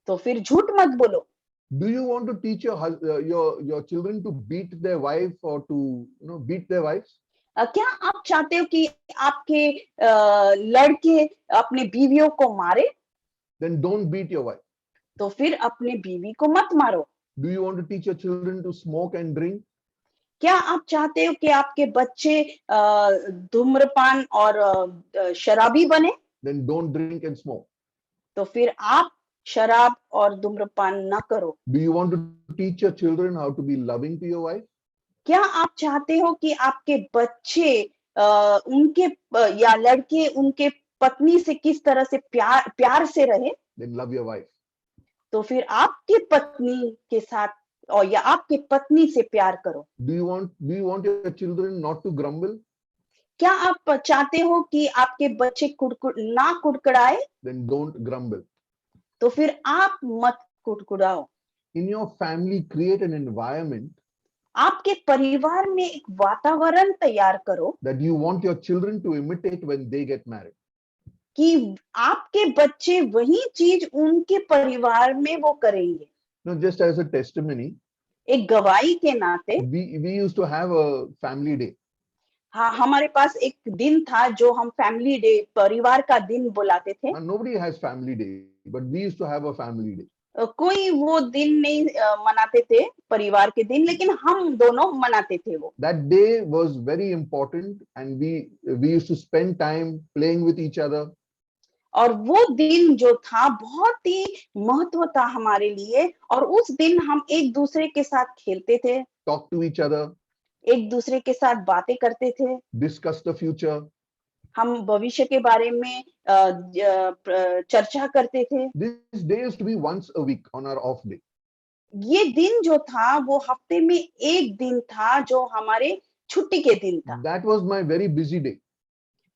तो फिर झूठ मत बोलो. Do you want to teach your children to beat their wife or to beat their wives? क्या आप चाहते हो कि आपके लड़के अपने बीवियों को मारे? Then don't beat your wife. तो फिर अपने बीवी को मत मारो. Do you want to teach your children to smoke and drink? क्या आप चाहते हो कि आपके बच्चे धूम्रपान और शराबी बने? Then don't drink and smoke. तो फिर आप शराब और धूम्रपान न करो. Do you want to teach your children how to be loving to your wife? क्या आप चाहते हो कि आपके बच्चे उनके या लड़के उनके पत्नी से किस तरह से प्यार से रहे? Then love your wife. तो फिर आपकी पत्नी के साथ और या आपके पत्नी से प्यार करो. Do you want your children not to grumble? क्या आप चाहते हो कि आपके बच्चे ना कुड़कुड़ाए? Then don't grumble. तो फिर आप मत कुड़कुड़ाओ. In your family, create an environment आपके परिवार में एक वातावरण तैयार करो that you want your children to imitate when they get married. कि आपके बच्चे वही चीज उनके परिवार में वो करेंगे. No, just as a testimony, एक गवाही के नाते we used to have a family day. हाँ, हमारे पास एक दिन था जो हम फैमिली डे, परिवार का दिन बुलाते थे. And nobody has family day, but we used to have a family day. कोई वो दिन नहीं मनाते थे परिवार के दिन, लेकिन हम दोनों मनाते थे वो. That day was very important, and we used to spend time playing with each other. और वो दिन जो था बहुत ही महत्व था हमारे लिए, और उस दिन हम एक दूसरे के साथ खेलते थे, Talk to each other, एक दूसरे के साथ बातें करते थे, discuss the future. हम भविष्य के बारे में चर्चा करते थे. This day used to be once a week on our off day. ये दिन जो था वो हफ्ते में एक दिन था जो हमारे छुट्टी के दिन था. That was my very busy day.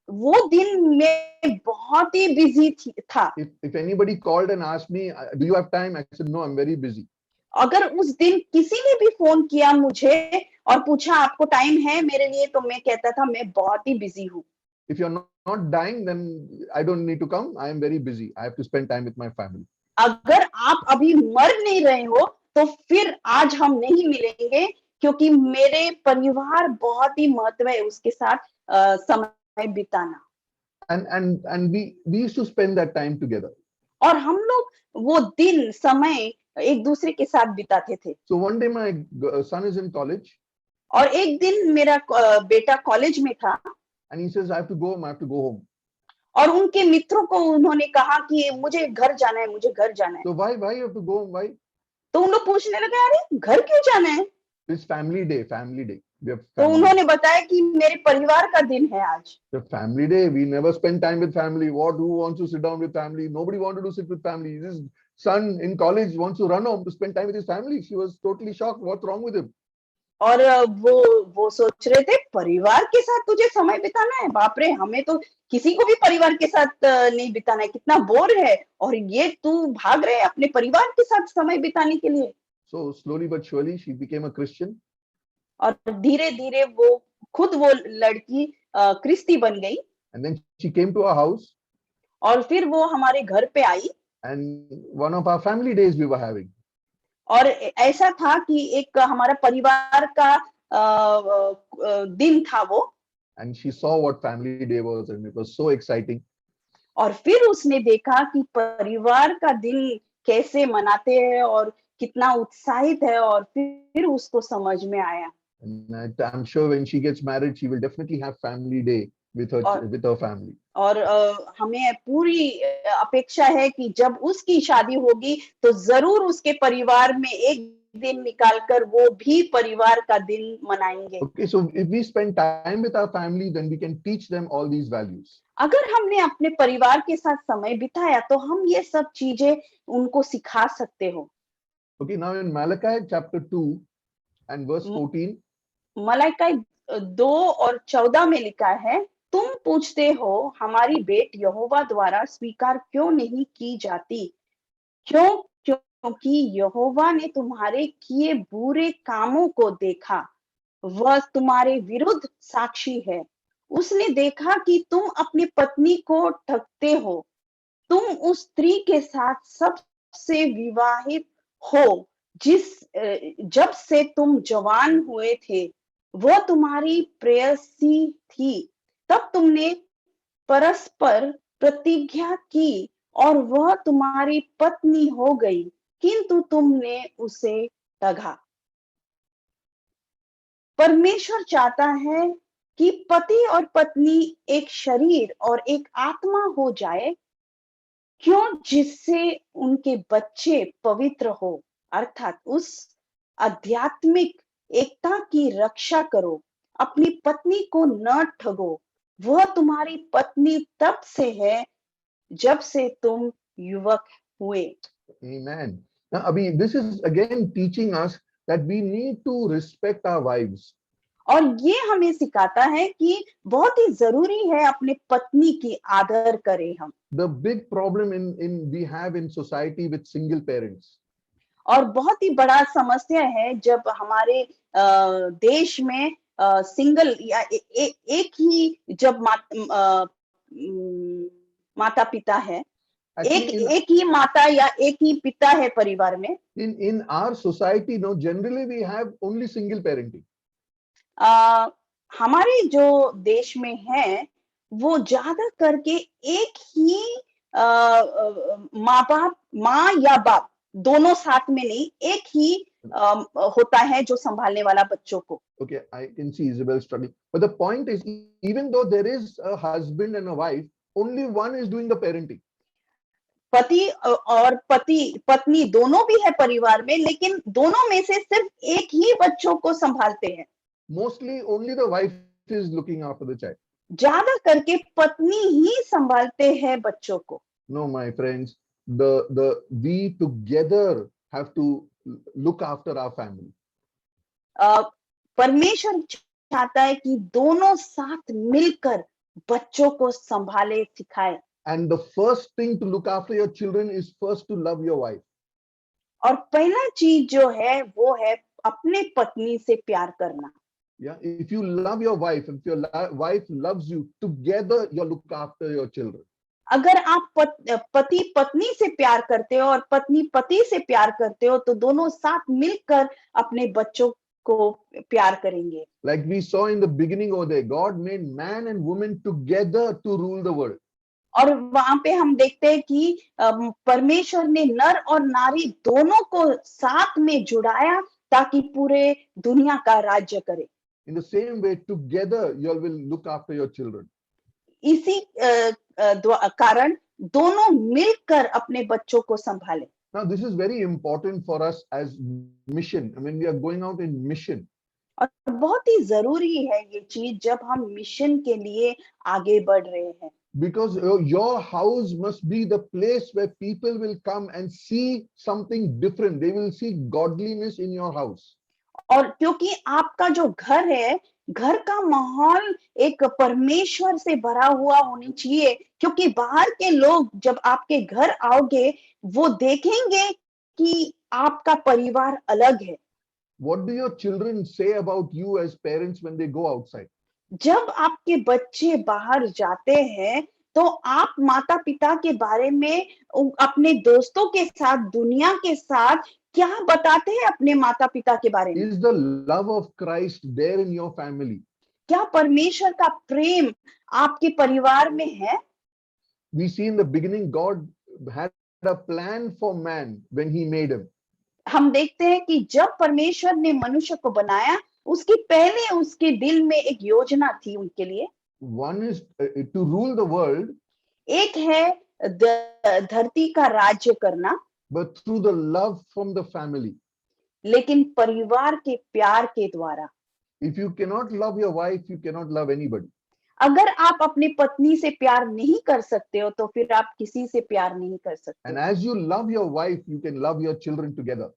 वो दिन में बहुत ही बिजी था. If anybody called and asked me, do you have time? I said, no, I'm very busy. अगर उस दिन किसी ने भी फोन किया मुझे और पूछा आपको टाइम है मेरे लिए, तो मैं कहता था मैं बहुत ही बिजी हूँ. If you're not dying, then I don't need to come. I am very busy. I have to spend time with my family. अगर आप अभी मर नहीं रहे हो तो फिर आज हम नहीं मिलेंगे, क्योंकि मेरे परिवार बहुत ही महत्व है, उसके साथ समय बिताना. And we used to spend that time together. और हम लोग वो दिन समय एक दूसरे के साथ बिताते थे. So one day my son is in college. और एक दिन मेरा बेटा कॉलेज में था. And he says, I have to go home. I have to go home. और उनके मित्रों को उन्होंने कहा कि मुझे घर जाना है, मुझे घर जाना है. So why you have to go home? Why? तो उन लोग पूछने लगे, अरे घर क्यों जाना है? It's family day, family day. We have तो family. उन्होंने बताया कि मेरे परिवार का दिन है आज। The family day. We never spend time with family. Who wants to sit down with family? Nobody wanted to sit with family. His son in college wants to run home to spend time with his family. She was totally shocked. What's wrong with him? और वो सोच रहे थे परिवार के साथ तुझे समय बिताना है, बाप रे, हमें तो किसी को भी परिवार के साथ नहीं बिताना है, कितना बोर है, और ये तू भाग रहे अपने परिवार के साथ समय बिताने के लिए। So slowly but surely, she became a Christian. और धीरे धीरे वो लड़की क्रिस्ती बन गई। And then she came to our house. और फिर वो हमारे घर पे आई। And one of our family days we were having. और ऐसा था कि एक हमारा परिवार का दिन था वो। And she saw what family day was, and it was so exciting. और फिर उसने देखा कि परिवार का दिन कैसे मनाते हैं और कितना उत्साहित है, और फिर उसको समझ में आया। And I'm sure when she gets married, she will definitely have family day with her family. और हमें पूरी अपेक्षा है कि जब उसकी शादी होगी तो जरूर उसके परिवार में एक दिन निकालकर वो भी परिवार का दिन मनाएंगे। Okay, so if we spend time with our family, then we can teach them all these values. अगर हमने अपने परिवार के साथ समय बिताया तो हम ये सब चीजें उनको सिखा सकते हो। Okay, now in Malachi chapter 2 and verse 14. Malaika 2 और 14 में लिखा है, तुम पूछते हो हमारी भेंट यहोवा द्वारा स्वीकार क्यों नहीं की जाती, क्योंकि यहोवा ने तुम्हारे किए बुरे कामों को देखा, वह तुम्हारे विरुद्ध साक्षी है। उसने देखा कि तुम अपनी पत्नी को ठगते हो, तुम उस स्त्री के साथ सबसे विवाहित हो जब से तुम जवान हुए थे, वह तुम्हारी प्रेयसी थी, तब तुमने परस्पर प्रतिज्ञा की और वह तुम्हारी पत्नी हो गई, किंतु तुमने उसे ठगा। परमेश्वर चाहता है कि पति और पत्नी एक शरीर और एक आत्मा हो जाए, जिससे उनके बच्चे पवित्र हो, अर्थात उस आध्यात्मिक एकता की रक्षा करो। अपनी पत्नी को न ठगो, वह तुम्हारी पत्नी तब से है जब से तुम युवक हुए। Amen. Now, Abhi, this is again teaching us that we need to respect our wives. और ये हमें सिखाता है कि बहुत ही जरूरी है अपने पत्नी की आदर करें हम। The big problem we have in society with single parents. और बहुत ही बड़ा समस्या है जब हमारे देश में सिंगल या एक ही जब माता पिता है, एक ही माता या एक ही पिता है परिवार में। In our society, no, generally we have only single parenting. हमारे जो देश में है वो ज्यादा करके एक ही माँ या बाप दोनों साथ में नहीं, एक ही होता है जो संभालने वाला बच्चों को। Okay, I can see Isabel struggling, but the point is, even though there is a husband and a wife, only one is doing the parenting. पति और पत्नी दोनों भी है परिवार में, लेकिन दोनों में से सिर्फ एक ही बच्चों को संभालते हैं। Mostly only the wife is looking after the child. ज्यादा करके पत्नी ही संभालते हैं बच्चों को। No, my friends, we together have to look after our family. परमेश्वर चाहता है कि दोनों साथ मिलकर बच्चों को संभाले, सिखाए। And the first thing to look after your children is first to love your wife. और पहला चीज जो है वो है अपने पत्नी से प्यार करना। Yeah, if you love your wife, if your wife loves you, together you look after your children. अगर आप पति पत्नी से प्यार करते हो और पत्नी पति से प्यार करते हो तो दोनों साथ मिलकर अपने बच्चों को प्यार करेंगे। Like we saw in the beginning over there, God made man and woman together to rule the world. और वहां पे हम देखते हैं कि परमेश्वर ने नर और नारी दोनों को साथ में जुड़ाया ताकि पूरे दुनिया का राज्य करे। In the same way, together you will look after your children. इसी कारण दोनों मिलकर अपने बच्चों को संभालें। Now, this is very important for us as mission. I mean, we are going out in mission. और बहुत ही जरूरी है ये चीज जब हम मिशन के लिए आगे बढ़ रहे हैं, Because your house must be the place where people will come and see something different. They will see godliness in your house. और क्योंकि आपका जो घर है, घर का माहौल एक परमेश्वर से भरा हुआ होनी चाहिए, क्योंकि बाहर के लोग जब आपके घर आओगे वो देखेंगे कि आपका परिवार अलग है। What do your children say about you as parents when they go outside? जब आपके बच्चे बाहर जाते हैं तो आप माता पिता के बारे में अपने दोस्तों के साथ, दुनिया के साथ क्या बताते हैं अपने माता पिता के बारे में? Is the love of Christ there in your family? क्या परमेश्वर का प्रेम आपके परिवार में है? We see in the beginning God had a plan for man when he made him. हम देखते हैं कि जब परमेश्वर ने मनुष्य को बनाया, उसके पहले उसके दिल में एक योजना थी उनके लिए। One is to rule the world, एक है धरती का राज्य करना, but through the love from the family. लेकिन परिवार के प्यार के द्वारा। If you cannot love your wife, you cannot love anybody. अगर आप अपनी पत्नी से प्यार नहीं कर सकते हो तो फिर आप किसी से प्यार नहीं कर सकते। And as you love your wife, you can love your children together.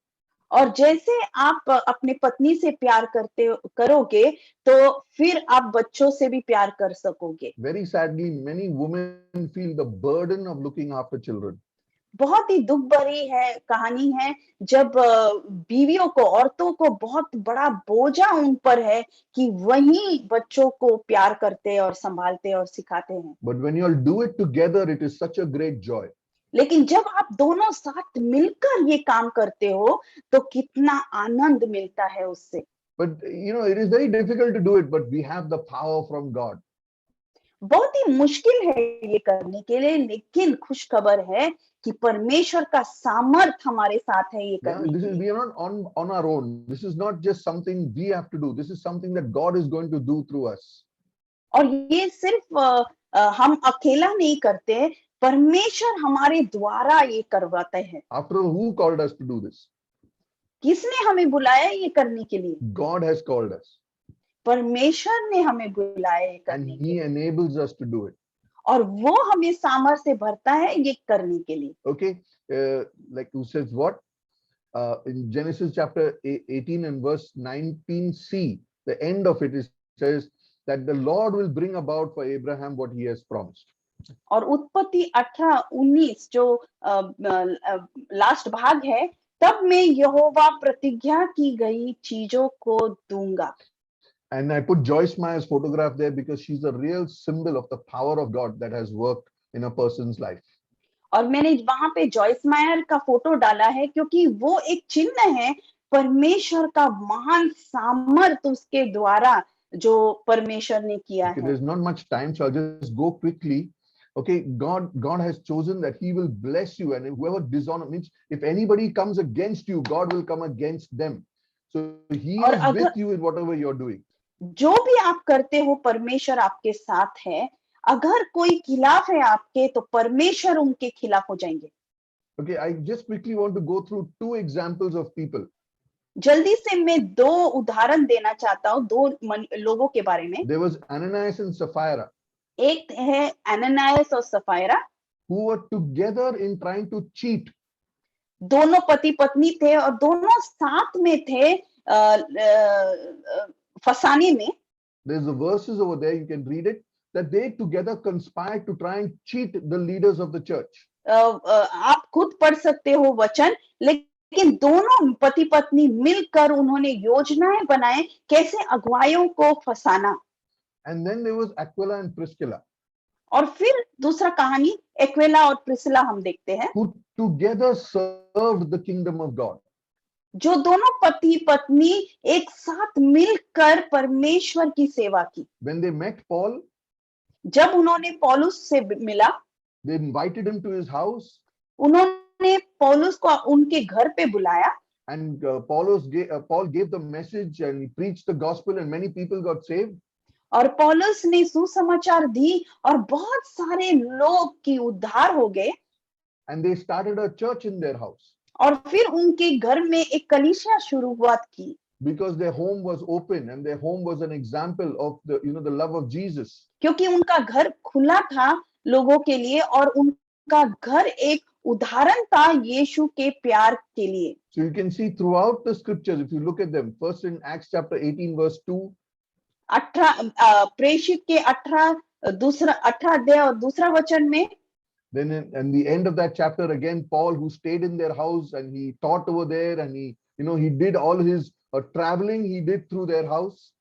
और जैसे आप अपने पत्नी से प्यार करोगे तो फिर आप बच्चों से भी प्यार कर सकोगे। Very sadly, many women feel the burden of looking after children. बहुत ही दुख भरी है कहानी है जब बीवियों को, औरतों को बहुत बड़ा बोझा उन पर है कि वही बच्चों को प्यार करते और संभालते और सिखाते हैं। But when you all do it together, it is such a great joy. लेकिन जब आप दोनों साथ मिलकर ये काम करते हो तो कितना आनंद मिलता है उससे। But it is very difficult to do it, but we have the power from God. बहुत ही मुश्किल है ये करने के लिए, लेकिन खुश खबर है कि परमेश्वर का सामर्थ हमारे साथ है ये Yeah, करने के लिए। we are not on our own. This is not just something we have to do. This is something that God is going to do through us. और ये सिर्फ हम अकेला नहीं करते, परमेश्वर हमारे द्वारा ये करवाते हैं। After all, who called us to do this? किसने हमें बुलाया ये करने के लिए? God has called us, परमेश्वर ने हमें बुलाया ये and करने के He लिए, enables us to do it. और वो हमें सामर्थ्य से भरता है ये करने के लिए। Okay, like who says what? In Genesis chapter 18 and verse 19c, the end of it says that the Lord will bring about for Abraham what He has promised. और उत्पत्ति 18-19 जो लास्ट भाग है, तब मैं यहोवा प्रतिज्ञा की गई चीजों को दूंगा। And I put Joyce Meyer's photograph there because she's a real symbol of the power of God that has worked in a person's life. और मैंने वहां पे जॉयस मायर का फोटो डाला है क्योंकि वो एक चिन्ह है परमेश्वर का महान सामर्थ्य उसके द्वारा जो परमेश्वर ने किया Okay, है। there's not much time, so I'll just go quickly. Okay, God has chosen that He will bless you, and whoever dishonor means if anybody comes against you, God will come against them. So He और is with you in whatever you're doing. जो भी आप करते हो परमेश्वर आपके साथ है। अगर कोई खिलाफ है आपके तो परमेश्वर उनके खिलाफ हो जाएंगे। Okay, I just quickly want to go through two examples of people. जल्दी से मैं दो उदाहरण देना चाहता हूँ दो लोगों के बारे में। There was Ananias and Sapphira, एक है एनानियास और सफायरा, who were together in trying to cheat. दोनों पति पत्नी थे और दोनों साथ में थे फसाने में। There's the verses over there, you can read it, that they together conspired to try and cheat the leaders of the church. आप खुद पढ़ सकते हो वचन, लेकिन दोनों पति पत्नी मिलकर उन्होंने योजनाएं बनाए कैसे अगुवायों को फंसाना। And then there was Aquila and Priscilla, और फिर दूसरा कहानी एक्विला और प्रिस्किला हम देखते हैं, who together served the kingdom of God. जो दोनों पति पत्नी एक साथ मिलकर परमेश्वर की सेवा की। When they met Paul, जब उन्होंने पौलुस से मिला, they invited him to his house, उन्होंने पौलुस को उनके घर पे बुलाया, and Paul gave the message and he preached the gospel, and many people got saved. और पौलुस ने सुसमाचार दी और बहुत सारे लोग की उद्धार हो गए। And they started a church in their house. और फिर उनके घर में एक कलीसिया शुरुआत की। because their home was open and their home was an example of the love of Jesus. क्योंकि उनका घर खुला था लोगों के लिए और उनका घर एक उदाहरण था यीशु के प्यार के लिए। So you can see throughout the scriptures, if you look at them, first in Acts chapter 18 verse 2, 18 प्रेषित के 18 अध्याय और दूसरा वचन में, then in the end of that chapter again, Paul, who stayed in their house and he taught over there, and he did all his traveling he did through their house.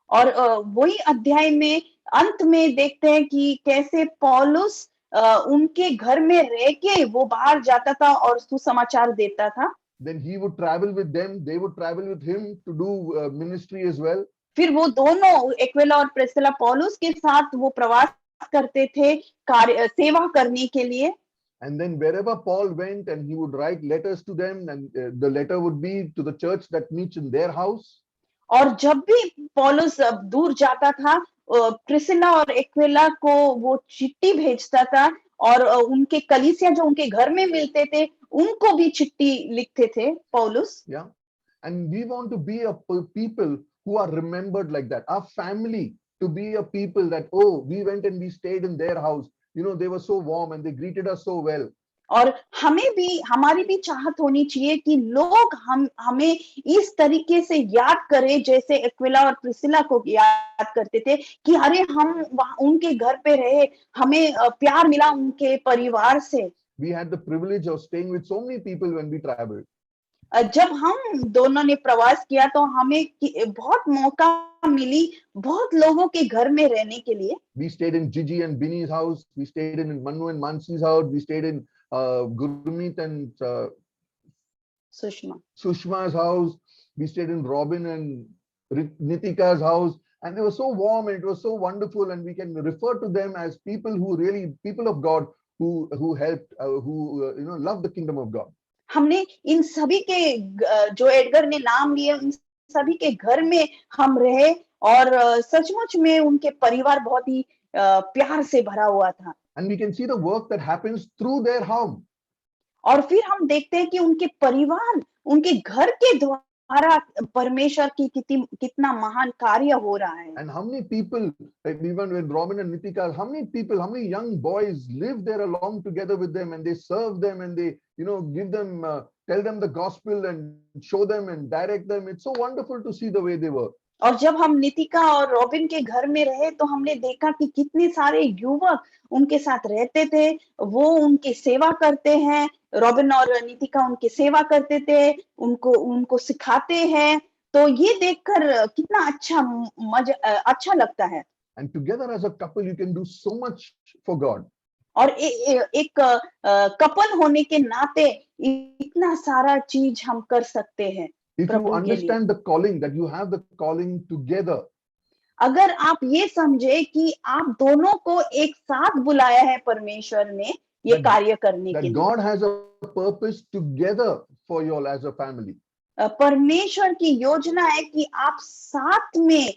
और वही अध्याय में अंत में देखते हैं कि कैसे पौलुस उनके घर में रह के वो बाहर जाता था और सुसमाचार देता था। Then he would travel with them, they would travel with him to do ministry as well. फिर वो दोनों एक्विला और प्रिस्किला पौलुस के साथ वो प्रवास करते थे सेवा करने के लिए। And then wherever Paul went, and he would write letters to them, and the letter would be to the church that meets in their house. और जब भी पौलुस दूर जाता था प्रिस्किला और एक्विला को वो चिट्ठी भेजता था और उनके कलीसिया जो उनके घर में मिलते थे उनको भी चिट्ठी लिखते थे पौलुस। Yeah, and we want to be a people who are remembered like that. Our family to be a people that, oh, we went and we stayed in their house. They were so warm and they greeted us so well. और हमारी भी चाहत होनी चाहिए कि लोग हमें इस तरीके से याद करें जैसे एक्विला और प्रिस्किला को याद करते थे कि अरे हम उनके घर पे रहे, हमें प्यार मिला उनके परिवार से। We had the privilege of staying with so many people when we traveled. जब हम दोनों ने प्रवास किया तो हमें बहुत मौका मिली बहुत लोगों के घर में रहने के लिए। We stayed in Gigi and Binny's house. We stayed in Manu and Mansi's house. We stayed in Gurmeet and Sushma's house. We stayed in Robin and Nitika's house, and they were so warm and it was so wonderful, and we can refer to them as people of God who helped, who love the kingdom of God. हमने इन सभी के जो Edgar ने नाम लिए उन सभी के घर में हम रहे और सचमुच में उनके परिवार बहुत ही प्यार से भरा हुआ था। And we can see the work that happens through their home. और फिर हम देखते हैं कि उनके परिवार उनके घर के द्वारा परमेश्वर की कितना महान कार्य हो रहा है। And how many people, like even with Robin and Nitika, how many young boys live there along together with them, and they serve them, and they give them tell them the gospel and show them and direct them. It's so wonderful to see the way they work. और जब हम नितिका और robin के घर में रहे तो हमने देखा कि कितने सारे युवक उनके साथ रहते थे, वो उनकी सेवा करते हैं, रॉबिन और नितिका उनकी सेवा करते थे, उनको सिखाते हैं, तो ये देखकर कितना अच्छा लगता है। And together as a couple you can do so much for God. और एक कपल होने के नाते इतना सारा चीज हम कर सकते हैं। If you understand the calling, that you have the calling together. अगर आप ये समझे कि आप दोनों को एक साथ बुलाया है परमेश्वर ने ये कार्य करने के लिए। That God has a purpose together for you all as a family. परमेश्वर की योजना है कि आप साथ में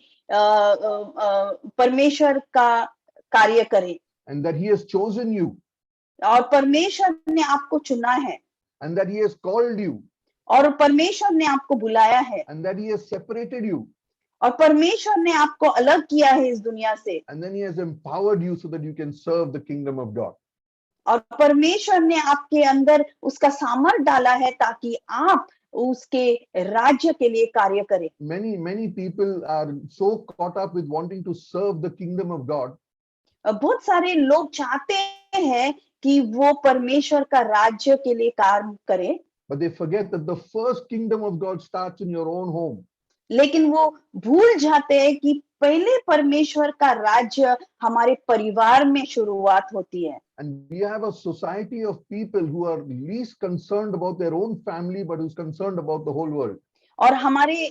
परमेश्वर का कार्य करें। And that He has chosen you. और परमेश्वर ने आपको चुना है। And that He has called you. और परमेश्वर ने आपको बुलाया है। And that He has separated you. और परमेश्वर ने आपको अलग किया है इस दुनिया से। And then He has empowered you so that you can serve the kingdom of God. और परमेश्वर ने आपके अंदर उसका सामर्थ डाला है ताकि आप उसके राज्य के लिए कार्य करें। Many people are so caught up with wanting to serve the kingdom of God. बहुत सारे लोग चाहते हैं कि वो परमेश्वर का राज्य के लिए काम करें। But they forget that the first kingdom of God starts in your own home. लेकिन वो भूल जाते हैं कि पहले परमेश्वर का राज्य हमारे परिवार में शुरुआत होती है। And we have a society of people who are least concerned about their own family, but who's concerned about the whole world. और हमारे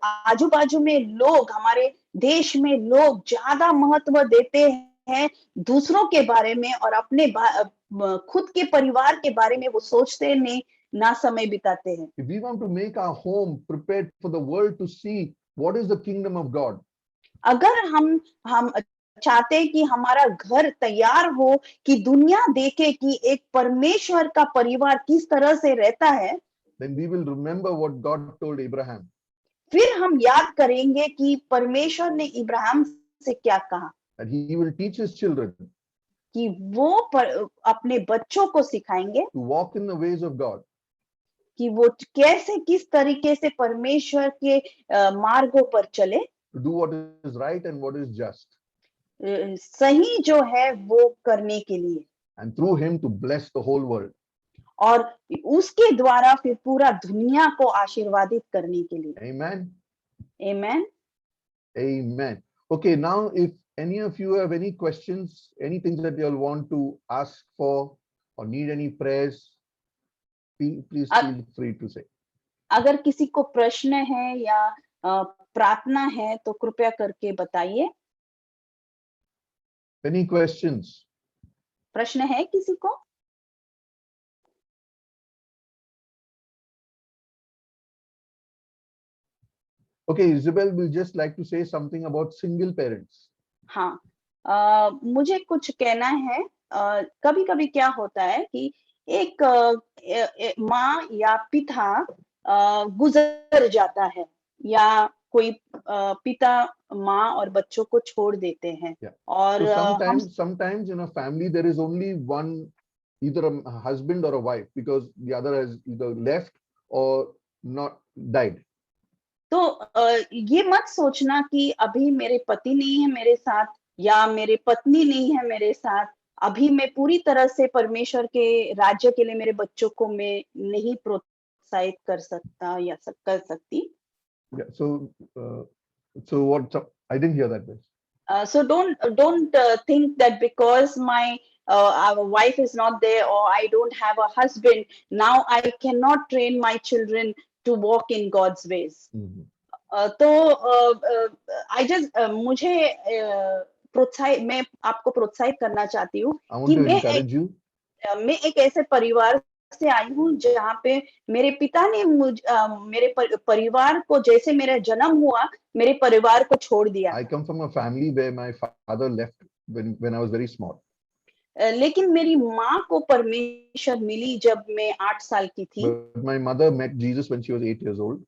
आजू बाजू में लोग, हमारे देश में लोग ज्यादा महत्व देते हैं दूसरों के बारे में और अपने खुद के परिवार के बारे में वो सोचते नहीं, ना समय बिताते हैं। If we want to make our home prepared for the world to see what is the kingdom of God. अगर हम चाहते हैं कि हमारा घर तैयार हो कि दुनिया देखे कि एक परमेश्वर का परिवार किस तरह से रहता है, then we will remember what God told Abraham. फिर हम याद करेंगे कि परमेश्वर ने इब्राहिम से क्या कहा, and he will teach his children कि वो अपने बच्चों को सिखाएंगे to walk in the ways of God, कि वो कैसे किस तरीके से परमेश्वर के मार्गों पर चले, to do what is right and what is just, सही जो है वो करने के लिए, and through him to bless the whole world. और उसके द्वारा फिर पूरा दुनिया को आशीर्वादित करने के लिए। Amen. Amen. Amen. Okay, now if any of you have any questions, anything that you all want to ask for or need any prayers, please feel free to say. अगर किसी को प्रश्न है या प्रार्थना है तो कृपया करके बताइए। Any questions? प्रश्न है किसी को? Okay, Isabel will just like to say something about single parents. हाँ, मुझे कुछ कहना है। कभी कभी क्या होता है कि एक माँ या पिता गुजर जाता है, या कोई पिता माँ और बच्चों को छोड़ देते हैं। Yeah. और So sometimes in a family there is only one, either a husband or a wife, because the other has either left or not died. तो ये मत सोचना कि अभी मेरे पति नहीं है मेरे साथ या मेरे पत्नी नहीं है मेरे साथ, अभी मैं पूरी तरह से परमेश्वर के राज्य के लिए मेरे बच्चों को मैं नहीं प्रोत्साहित कर सकता या कर सकती। Yeah. So what? I didn't hear that bit. So don't think that because my our wife is not there or I don't have a husband, now I cannot train my children to walk in God's ways. Mhm. तो I just मुझे प्रोत्साहित, मैं आपको प्रोत्साहित करना चाहती हूँ I want कि to encourage you. मैं एक ऐसे परिवार से आई हूँ जहाँ पे मेरे पिता ने मेरे परिवार को, जैसे मेरा जन्म हुआ मेरे परिवार को छोड़ दिया। I come from a family where my father left when I was very small. लेकिन मेरी माँ को परमेश्वर मिली जब मैं 8 साल की थी, But my mother met Jesus when she was 8 years old.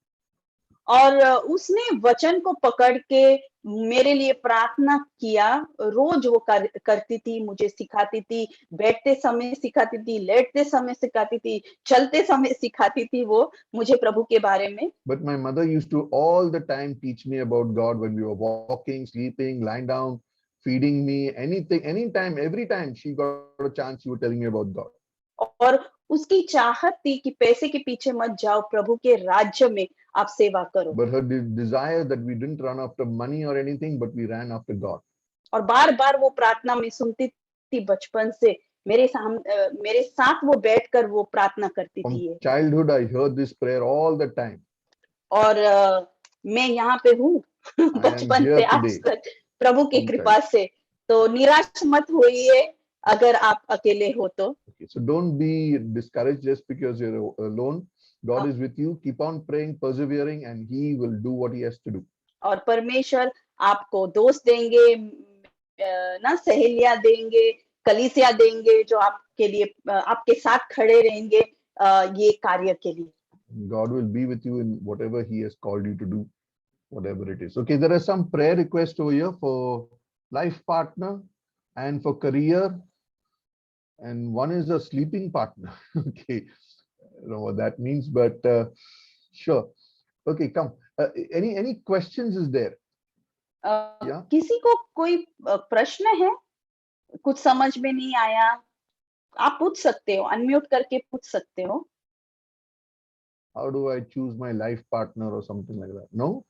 और उसने वचन को पकड़ के मेरे लिए प्रार्थना किया। रोज वो करती थी, मुझे सिखाती थी, बैठते समय सिखाती थी, लेटते समय सिखाती थी, चलते समय सिखाती थी वो मुझे प्रभु के बारे में। But my mother used to all the time teach me about God when we were walking, sleeping, lying down, feeding me, anything, anytime, every time she got a chance, she would tell me about God. और उसकी चाहत थी कि पैसे के पीछे मत जाओ, प्रभु के राज्य में आप सेवा करो। But her desire that we didn't run after money or anything, but we ran after God. और बार बार वो प्रार्थना में सुनती थी बचपन से, मेरे साथ वो बैठकर वो प्रार्थना करती From थी। childhood, I heard this prayer all the time. और मैं यहाँ पे हूँ बचपन से आज तक प्रभु की कृपा से, तो निराश मत होइए अगर आप अकेले हो तो। Okay, so don't be discouraged just because you're alone. God is with you. Keep on praying, persevering, and He will do what He has to do. और परमेश्वर आपको दोस्त देंगे, ना सहेलियां देंगे, कलीसिया देंगे जो आपके लिए आपके साथ खड़े रहेंगे ये कार्य के लिए। God will be with you in whatever He has called you to do, whatever it is. Okay, there are some prayer requests over here for life partner and for career, and one is a sleeping partner. Okay, I don't know what that means, but sure. Okay, come. Any questions is there? Yeah. किसी को कोई प्रश्न है, कुछ समझ में नहीं आया, आप पूछ सकते हो, अनम्यूट करके पूछ सकते हो। How do I choose my life partner or something like that? No?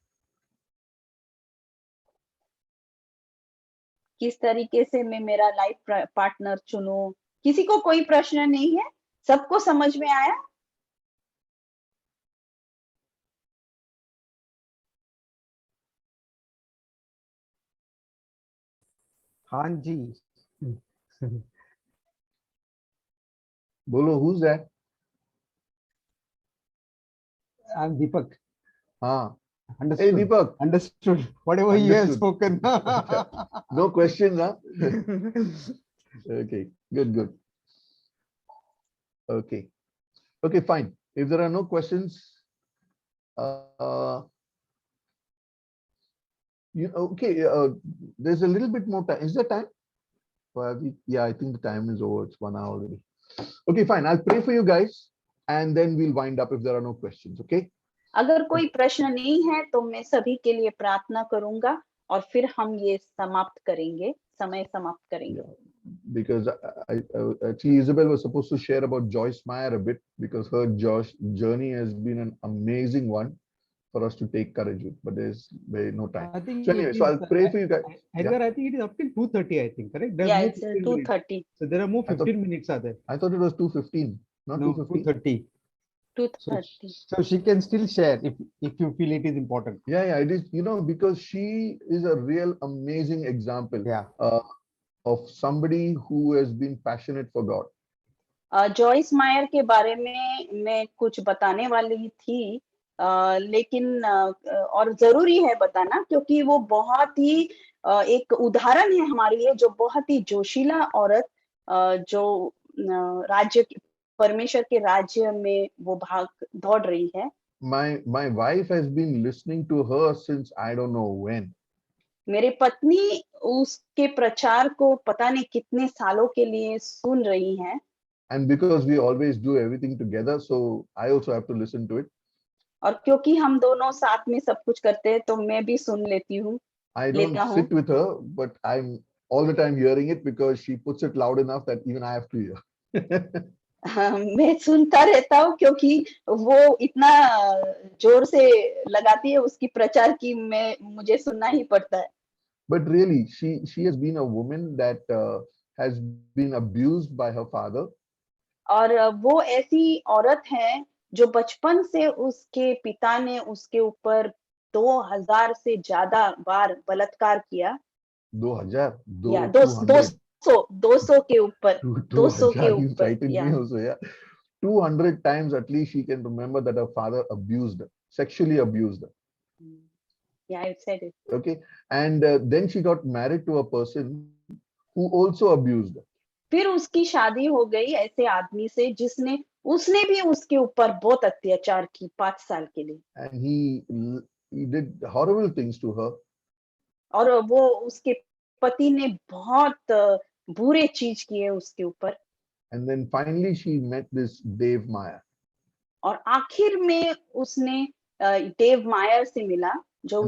किस तरीके से मैं मेरा लाइफ पार्टनर चुनूं? किसी को कोई प्रश्न नहीं है? सबको समझ में आया? हाँ जी। Bolo, who's that? I'm Deepak. हाँ. Understood. Hey, Deepak. Understood. Whatever you have spoken. No questions, huh? Okay, good. Okay, fine. If there are no questions, Okay, there's a little bit more time. Is there time? Yeah, I think the time is over. It's 1 hour already. Okay, fine. I'll pray for you guys and then we'll wind up if there are no questions. Okay. अगर कोई प्रश्न नहीं है तो मैं सभी के लिए प्रार्थना करूंगा और फिर हम ये समाप्त करेंगे, समय समाप्त करेंगे। Because actually Isabel was supposed to share about Joyce Meyer a bit because her journey has been an amazing one for us to take courage with, but there's no time. I think So anyway, so I'll pray for you guys. Edgar, I think it is up till 2:30, I think, correct? There's Yeah, no it's 15 minutes. 2:30. So there are more I thought- 15 minutes are there. I thought it was 2:15, not No, 2:15. 2:30. 2:30. So she can still share if you feel it is important. Yeah, it is, because she is a real amazing example Yeah. of somebody who has been passionate for God. Joyce Meyer के बारे में मैं कुछ बताने वाली थी, लेकिन और जरूरी है बताना क्योंकि वो बहुत ही एक उदाहरण है हमारे लिए, जो बहुत ही जोशीला औरत, जो राज्य परमेश्वर के राज्य में वो भाग दौड़ रही है। My wife has been listening to her since I don't know when. मेरी पत्नी उसके प्रचार को पता नहीं कितने सालों के लिए सुन रही है। And because we always do everything together, so I also have to listen to it. और क्योंकि हम दोनों साथ में सब कुछ करते हैं तो मैं भी सुन लेती हूँ। I don't sit with her, but I'm all the time hearing it because she puts it loud enough that even I have to hear. मैं सुनता रहता हूँ क्योंकि वो इतना जोर से लगाती है उसकी प्रचार की मुझे सुनना ही पड़ता है। But really, she has been a woman that has been abused by her father. और वो ऐसी औरत है जो बचपन से उसके पिता ने उसके ऊपर 2000 से ज्यादा बार बलात्कार किया। 2000? या 200 के ऊपर, 200 के You ऊपर। frightened me also, yeah. 200 times at least she can remember that her father abused her, sexually abused her. Yeah, I said it. Okay, and then she got married to a person who also abused her. फिर उसकी शादी हो गई ऐसे आदमी से जिसने उसने भी उसके ऊपर बहुत अत्याचार की 5 साल के लिए। And he did horrible things to her. और वो उसके पति ने बहुत बुरे चीज किए उसके ऊपर। And then finally she met this Dave Meyer. और आखिर में उसने डेव मायर से मिला जो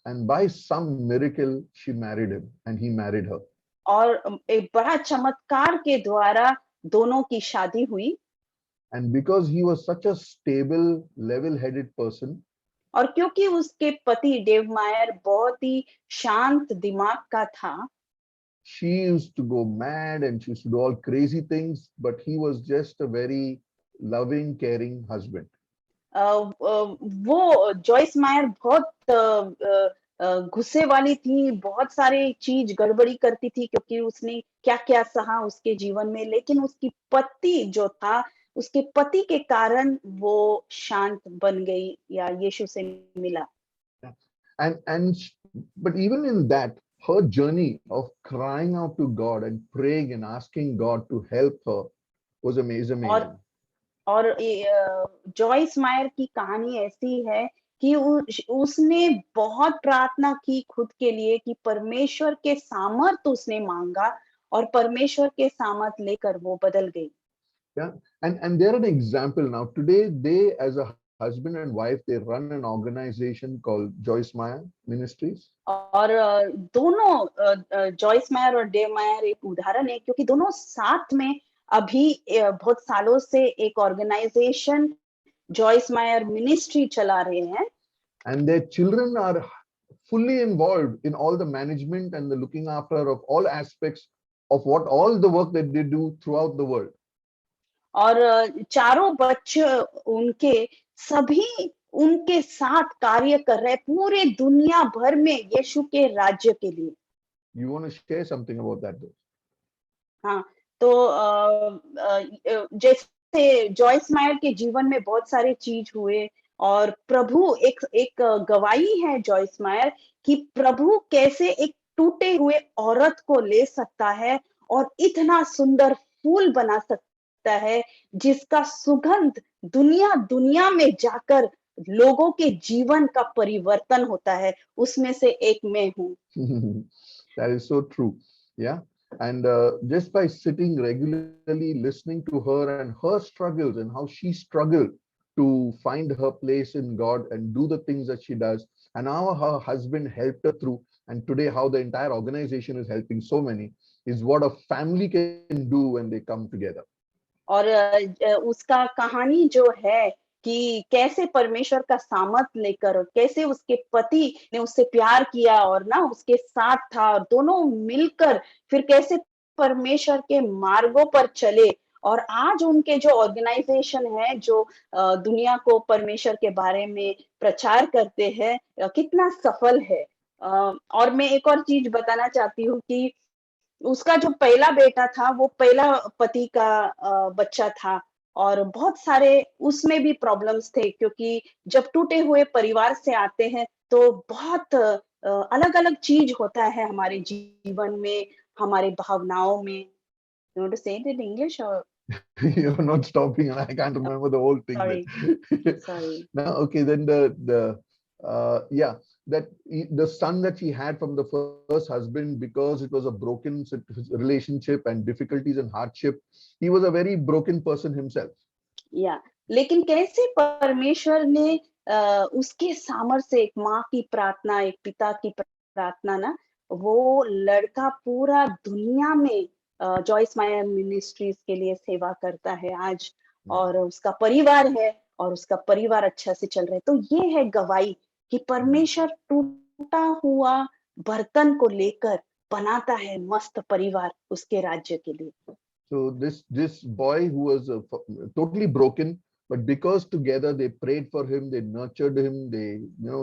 and by some miracle she married him and he married her. और एक बड़ा चमत्कार के द्वारा दोनों की शादी हुई। And because he was such a stable, level-headed person, और क्योंकि उसके पति डेव मायर बहुत ही शांत दिमाग का था, she used to go mad and she used to do all crazy things, but he was just a very loving, caring husband. वो जॉयस मायर बहुत गुस्से वाली थी, बहुत सारे चीज गड़बड़ी करती थी क्योंकि उसने क्या क्या सहा उसके जीवन में, लेकिन उसकी पति जो था उसके पति के कारण वो शांत बन गई या यीशु से मिला। But even in that, her journey of crying out to God and praying and asking God to help her was amazing. और जॉयस मायर की कहानी ऐसी है कि उसने बहुत प्रार्थना की खुद के लिए कि परमेश्वर के सामर्थ उसने मांगा और परमेश्वर के सामर्थ लेकर वो बदल गई। Yeah, and they're an example now. Today, they as a husband and wife, they run an organization called Joyce Meyer Ministries. और दोनों जॉयस मायर और डेव मायर एक उदाहरण है क्योंकि दोनों साथ में अभी बहुत सालों से एक ऑर्गेनाइजेशन जॉयस मायर मिनिस्ट्री चला रहे हैं। And their children are fully involved in all the management and the looking after of all aspects of all the work that they do throughout the world. और चारों बच्चे उनके सभी उनके साथ कार्य कर रहे पूरे दुनिया भर में यीशु के राज्य के लिए। You want to share something about that though? हाँ, तो जैसे जॉयस मायर के जीवन में बहुत सारे चीज हुए और प्रभु एक गवाही है जॉयस मायर कि प्रभु कैसे एक टूटे हुए औरत को ले सकता है और इतना सुंदर फूल बना सकता है जिसका सुगंध दुनिया में जाकर लोगों के जीवन का परिवर्तन होता है, उसमें से एक मैं हूँ। That is so true. Yeah. And just by sitting regularly, listening to her and her struggles and how she struggled to find her place in God and do the things that she does, and how her husband helped her through, and today how the entire organization is helping so many, is what a family can do when they come together. और उसका कहानी जो है कि कैसे परमेश्वर का सामर्थ लेकर और कैसे उसके पति ने उससे प्यार किया और ना उसके साथ था और दोनों मिलकर फिर कैसे परमेश्वर के मार्गों पर चले और आज उनके जो ऑर्गेनाइजेशन है जो दुनिया को परमेश्वर के बारे में प्रचार करते हैं कितना सफल है। और मैं एक और चीज बताना चाहती हूँ कि उसका जो पहला बेटा था वो पहला पति का बच्चा था और बहुत सारे उसमें भी प्रॉब्लम्स थे क्योंकि जब टूटे हुए परिवार से आते हैं तो बहुत अलग-अलग चीज होता है हमारे जीवन में, हमारे भावनाओं में। You want to say it in English or You're not stopping, and I can't remember the whole thing. sorry, But sorry. now, okay, then yeah, that the son that she had from the first husband, because it was a broken relationship and difficulties and hardship, he was a very broken person himself. या लेकिन कैसे परमेश्वर ने उसके सामर्थ्य से एक माँ की प्रार्थना एक पिता की प्रार्थना ना वो लड़का पूरा दुनिया में जॉइस मायर मिनिस्ट्रीज के लिए सेवा करता है आज और उसका परिवार है और उसका परिवार अच्छा से चल रहा है तो ये है गवाही कि परमेश्वर टूटा हुआ बर्तन को लेकर बनाता है मस्त परिवार उसके राज्य के लिए। So this boy who was totally broken, but because together they prayed for him, they nurtured him, they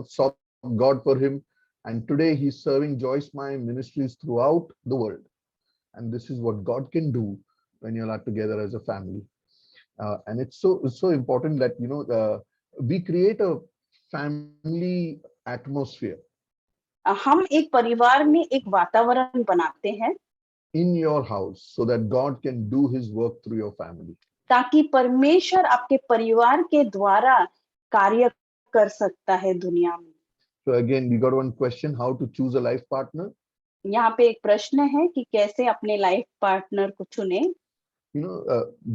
sought God for him, and today he's serving Joyce Meyer Ministries throughout the world. And this is what God can do when you are together as a family. And it's so important that we create a family atmosphere. हम एक परिवार में एक वातावरण बनाते हैं in your house so that God can do his work through your family. ताकि परमेश्वर आपके परिवार के द्वारा कार्य कर सकता है दुनिया में। So again, we got one question: how to choose a life partner? यहाँ पे एक प्रश्न है कि कैसे अपने लाइफ पार्टनर को चुने।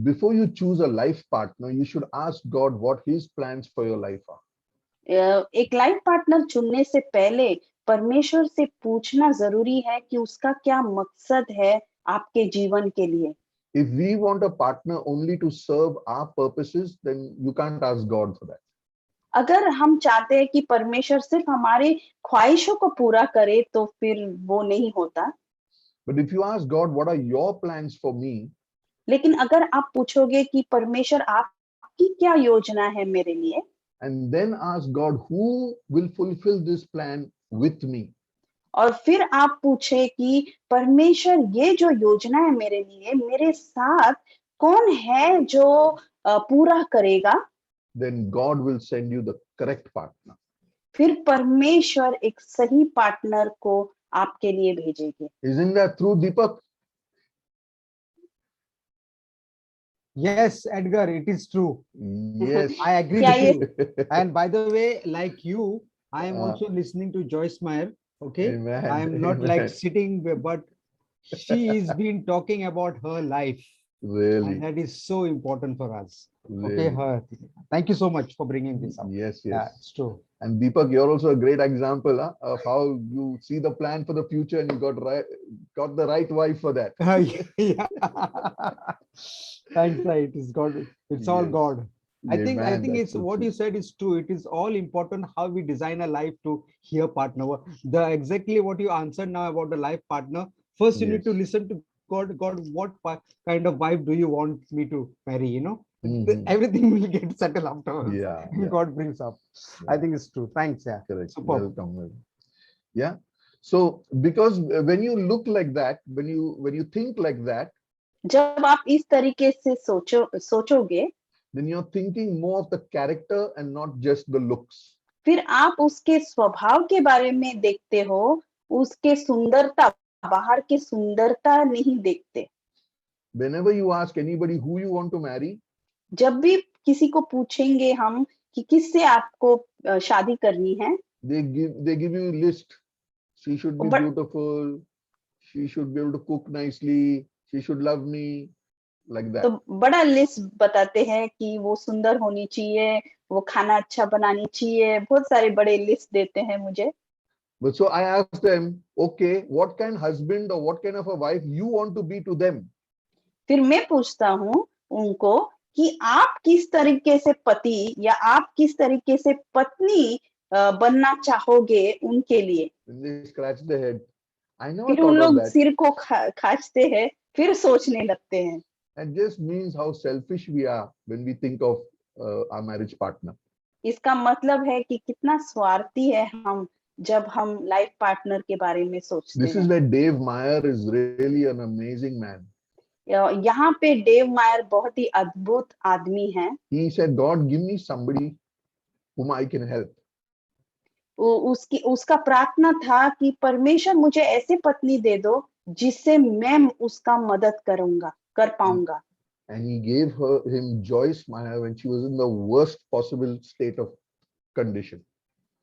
Before you choose a life partner, you should ask God what his plans for your life are. एक लाइफ पार्टनर चुनने से पहले परमेश्वर से पूछना जरूरी है कि उसका क्या मकसद है आपके जीवन के लिए। If we want a partner only to serve our purposes, then you can't ask God for that. अगर हम चाहते हैं कि परमेश्वर सिर्फ हमारे ख्वाहिशों को पूरा करे तो फिर वो नहीं होता। But if you ask God, what are your plans for me? लेकिन अगर आप पूछोगे कि परमेश्वर आपकी क्या योजना है मेरे लिए, and then ask God who will fulfill this plan with me. और फिर आप पूछे कि परमेश्वर ये जो योजना है मेरे लिए मेरे साथ कौन है जो पूरा करेगा, then God will send you the correct partner. फिर परमेश्वर एक सही पार्टनर को आपके लिए भेजेंगे। Isn't that true, Deepak? Yes, Edgar, it is true. Yes. I agree Yeah, with you. And by the way, like you, I am also listening to Joyce Meyer. Okay, Amen. I am not like Amen. sitting, but she is been talking about her life, Really? and that is so important for us. Really? Okay, thank you so much for bringing this up. Yes, Yeah, yes. it's true. And Deepak, you're also a great example of how you see the plan for the future and you got the right wife for that. Yeah. Thanks, it is God. It's all Yes. God. I think Amen. That's it's so what true. you said is true. It is all important how we design a life to hear partner. Exactly what you answered now about the life partner. First, you need to Yes. listen to God. God, what kind of wife do you want me to marry? Mhm. Everything will get settled afterwards. Yeah, And yeah. God brings up. I think it's true. Thanks. Yeah. Correct. Superb. Welcome. Yeah. So because when you look like that, when you think like that, जब आप इस तरीके से सोचोगे, then you're thinking more of the character and not just the looks. फिर आप उसके स्वभाव के बारे में देखते हो, उसके सुंदरता, बाहर की सुंदरता नहीं देखते। Whenever you ask anybody who you want to marry, जब भी किसी को पूछेंगे हम कि किससे आपको शादी करनी है, they give you a list. She should be But- beautiful. She should be able to cook nicely. She should love me, like that. तो बड़ा लिस्ट बताते हैं कि वो सुंदर होनी चाहिए, वो खाना अच्छा बनानी चाहिए, बहुत सारे बड़े लिस्ट देते हैं मुझे। But so I asked them, okay, what kind husband or what kind of a wife you want to be to them? फिर मैं पूछता हूँ उनको कि आप किस तरीके से पति या आप किस तरीके से पत्नी बनना चाहोगे उनके लिए। And they scratched their head. I never फिर उन thought of लोग that. सिर को खांचते हैं, फिर सोचने लगते हैं। That just means how selfish we are when we think of our marriage partner. इसका मतलब है कि कितना स्वार्थी है हम जब हम लाइफ पार्टनर के बारे में सोचते This is हैं। where Dave Meyer is really an amazing man. यहाँ पे डेव मायर बहुत ही अद्भुत आदमी हैं। He said, God, give me somebody whom I can help. उसका प्रार्थना था कि परमेश्वर मुझे ऐसी पत्नी दे दो जिससे मैं उसका मदद कर पाऊंगा। And he gave him Joyce Meyer when she was in the worst possible state of condition.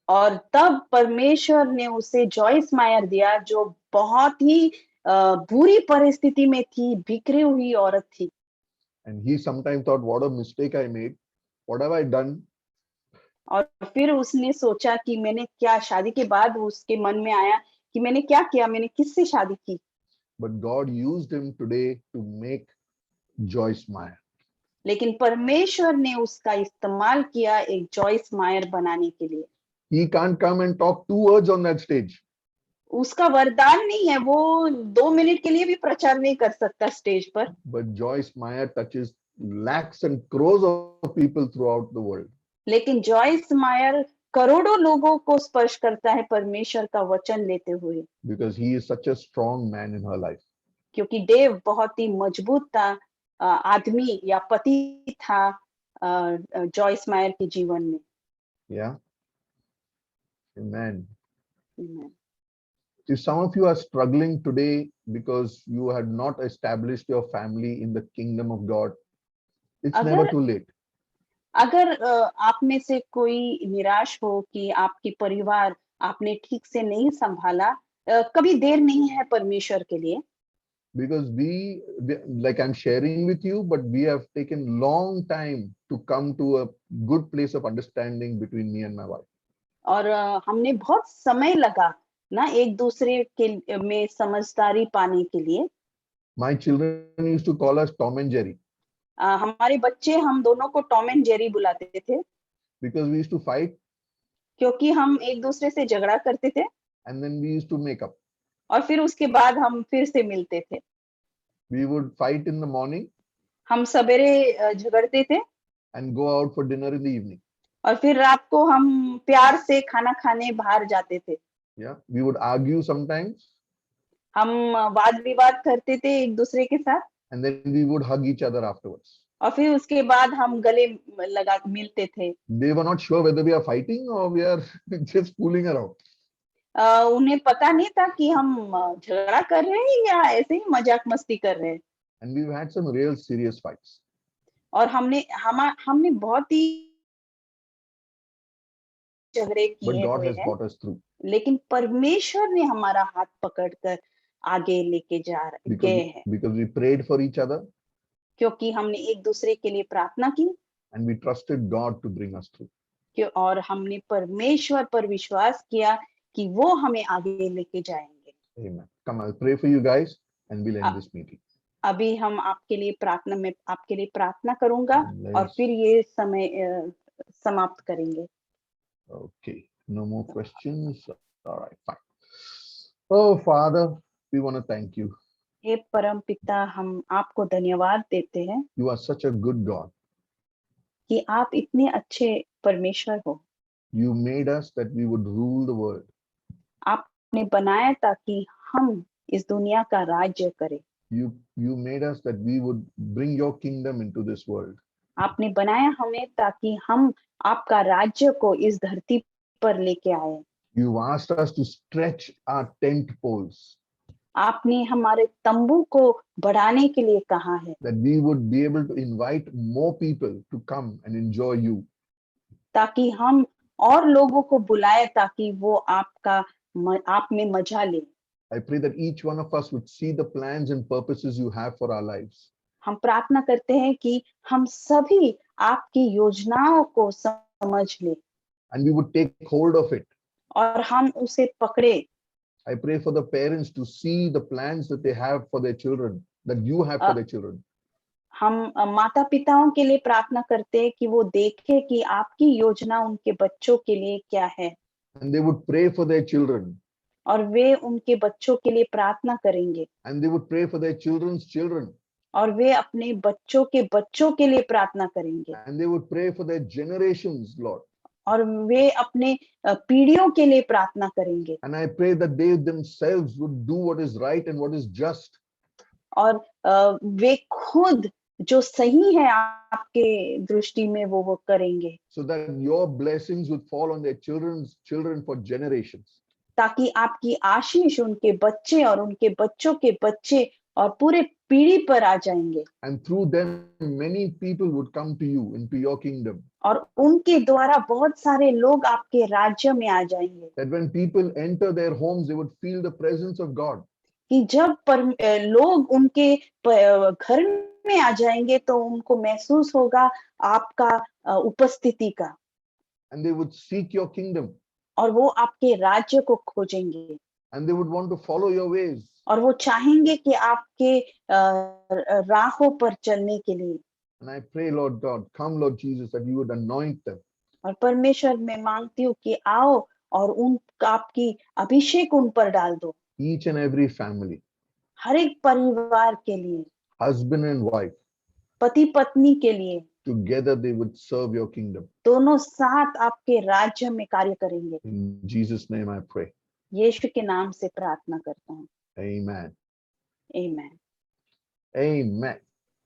और तब परमेश्वर ने उसे जॉयस मायर दिया जो बहुत ही बुरी परिस्थिति में थी, बिखरी हुई औरत थी। And he sometimes thought, what a mistake I made. What have I done? और फिर उसने सोचा कि मैंने क्या, शादी के बाद उसके मन में आया कि मैंने क्या किया, मैंने किससे शादी की। But God used him today to make Joyce Meyer. लेकिन परमेश्वर ने उसका इस्तेमाल किया एक जॉयस मायर बनाने के लिए। He can't come and talk 2 words on that stage. उसका वरदान नहीं है, वो 2 मिनट के लिए भी प्रचार नहीं कर सकता स्टेज पर। But Joyce Meyer touches lakhs and crores of people throughout the world. लेकिन जॉयस मायर करोड़ों लोगों को स्पर्श करता है परमेश्वर का वचन लेते हुए, Because he is such a strong man in her life. क्योंकि देव बहुत ही मजबूत था, आदमी या पति था जॉयस मायर के जीवन में। Yeah. Amen. Amen. If some of you are struggling today because you had not established your family in the kingdom of God, it's never too late. अगर आप में से कोई निराश हो कि आपकी परिवार आपने ठीक से नहीं संभाला, कभी देर नहीं है परमेश्वर के लिए। Because we, like I'm sharing with you, but we have taken long time to come to a good place of understanding between me and my wife. और हमने बहुत समय लगा ना एक दूसरे के में समझदारी पाने के लिए। My children used to call us Tom and Jerry हमारे बच्चे हम दोनों को टॉम एंड जेरी बुलाते थे, because we used to fight क्योंकि हम एक दूसरे से झगड़ा करते थे and then we used to make up. और फिर उसके बाद हम फिर से मिलते थे। We would fight in the morning हम सवेरे झगड़ते थे and go out for dinner in the evening. और फिर रात को हम प्यार से खाना खाने बाहर जाते थे। Yeah, we would argue sometimes हम वाद विवाद करते थे एक दूसरे के साथ and then we would hug each other afterwards. और फिर उसके बाद हम गले लगा मिलते थे। They were not sure whether we are fighting or we are just fooling around. उन्हें पता नहीं था कि हम झगड़ा कर रहे हैं या ऐसे ही मजाक मस्ती कर रहे हैं। And we've had some real serious fights. और हमने बहुत ही झगड़े But किए God हुए has हैं, brought us through लेकिन परमेश्वर ने हमारा हाथ पकड़कर आगे लेके गए हैं, because we prayed for each other क्योंकि हमने एक दूसरे के लिए प्रार्थना की and we trusted God to bring us through. और हमने परमेश्वर पर विश्वास किया कि वो हमें आगे लेके जाएंगे। Amen. Come, I'll pray for you guys and we'll end this meeting. अभी हम आपके लिए प्रार्थना करूंगा और फिर ये समय समाप्त करेंगे। Okay, no more questions. All right, fine. Oh, Father, we want to thank you. हे परम पिता, हम आपको धन्यवाद देते हैं You are such a good God. कि आप इतने अच्छे परमेश्वर हो। You made us that we would rule the world. आपने बनाया ताकि हम इस दुनिया का राज्य करें। You made us that we would bring your kingdom into this world. आपने बनाया हमें ताकि हम आपका राज्य को इस धरती पर लेके आए। You've asked us to stretch our tent poles. आपने हमारे तंबू को बढ़ाने के लिए कहा है That we would be able to invite more people to come and enjoy you. ताकि हम और लोगों को बुलाए ताकि वो आप में मजा ले। I pray that each one of us would see the plans and purposes you have for our lives. हम प्रार्थना करते हैं कि हम सभी आपकी योजनाओं को समझ ले And we would take hold of it. और हम उसे पकड़े। I pray for the parents to see the plans that they have for their children, that you have for their children. हम माता पिताओं के लिए प्रार्थना करते हैं कि वो देखे कि आपकी योजना उनके बच्चों के लिए क्या है And they would pray for their children. और वे उनके बच्चों के लिए प्रार्थना करेंगे And they would pray for their children's children. और वे अपने बच्चों के लिए प्रार्थना करेंगे And they would pray for their generations, Lord. और वे अपने पीढ़ियों के लिए प्रार्थना करेंगे। And I pray that they themselves would do what is right and what is just. और वे खुद जो सही है आपके दृष्टि में वो करेंगे So that your blessings would fall on their children's children for generations. ताकि आपकी आशीष उनके बच्चे और उनके बच्चों के बच्चे और पूरे पीढ़ी पर आ जाएंगे। And through them, many people would come to you into your kingdom. और उनके द्वारा बहुत सारे लोग आपके राज्य में आ जाएंगे। That when people enter their homes, they would feel the presence of God. कि जब लोग उनके घर में आ जाएंगे तो उनको महसूस होगा आपका उपस्थिति का। And they would seek your kingdom. और वो आपके राज्य को खोजेंगे। And they would want to follow your ways. और वो चाहेंगे कि आपके राहों पर चलने के लिए। And I pray, Lord God, come, Lord Jesus, that you would anoint them. और परमेश्वर मैं मांगती हूँ कि आओ और आपकी अभिषेक उन पर डाल दो। Each and every family, हर एक परिवार के लिए, husband and wife, पति पत्नी के लिए, together they would serve your kingdom. दोनों साथ आपके राज्य में कार्य करेंगे। In Jesus' name I pray. यीशु के नाम से प्रार्थना करता हूँ। Amen. Amen. Amen.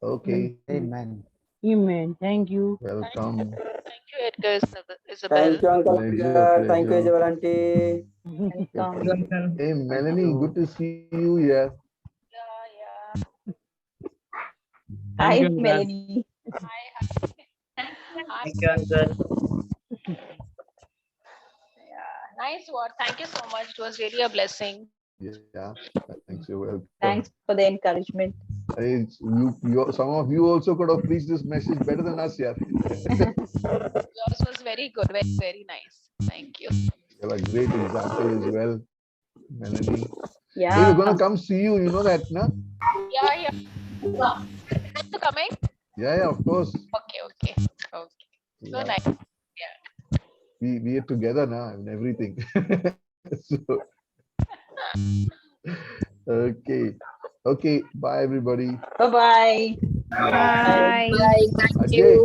Okay. Amen. Amen. Thank you. Welcome. Thank you, Edgar Isabel. Thank you, Uncle. Pleasure, Edgar. Thank you, pleasure. Isabel auntie. Welcome. Hey, Melanie, good to see you here. Yeah. Hi, you, Uncle. Melanie. Hi. Thank you, Uncle. Yeah. Nice word. Thank you so much. It was really a blessing. Yeah, thanks. You're welcome. Thanks for the encouragement. Hey, some of you also could have preached this message better than us, yeah. Yours was very good. Very, very nice. Thank you. You're a great example as well, Melanie. Hey, Yeah. we're gonna come see you. You know that, na? Yeah. Are you coming? Yeah, of course. Okay. So Yeah. nice. We are together now and everything. So, okay. Bye, everybody. Bye-bye. Bye. Ajay.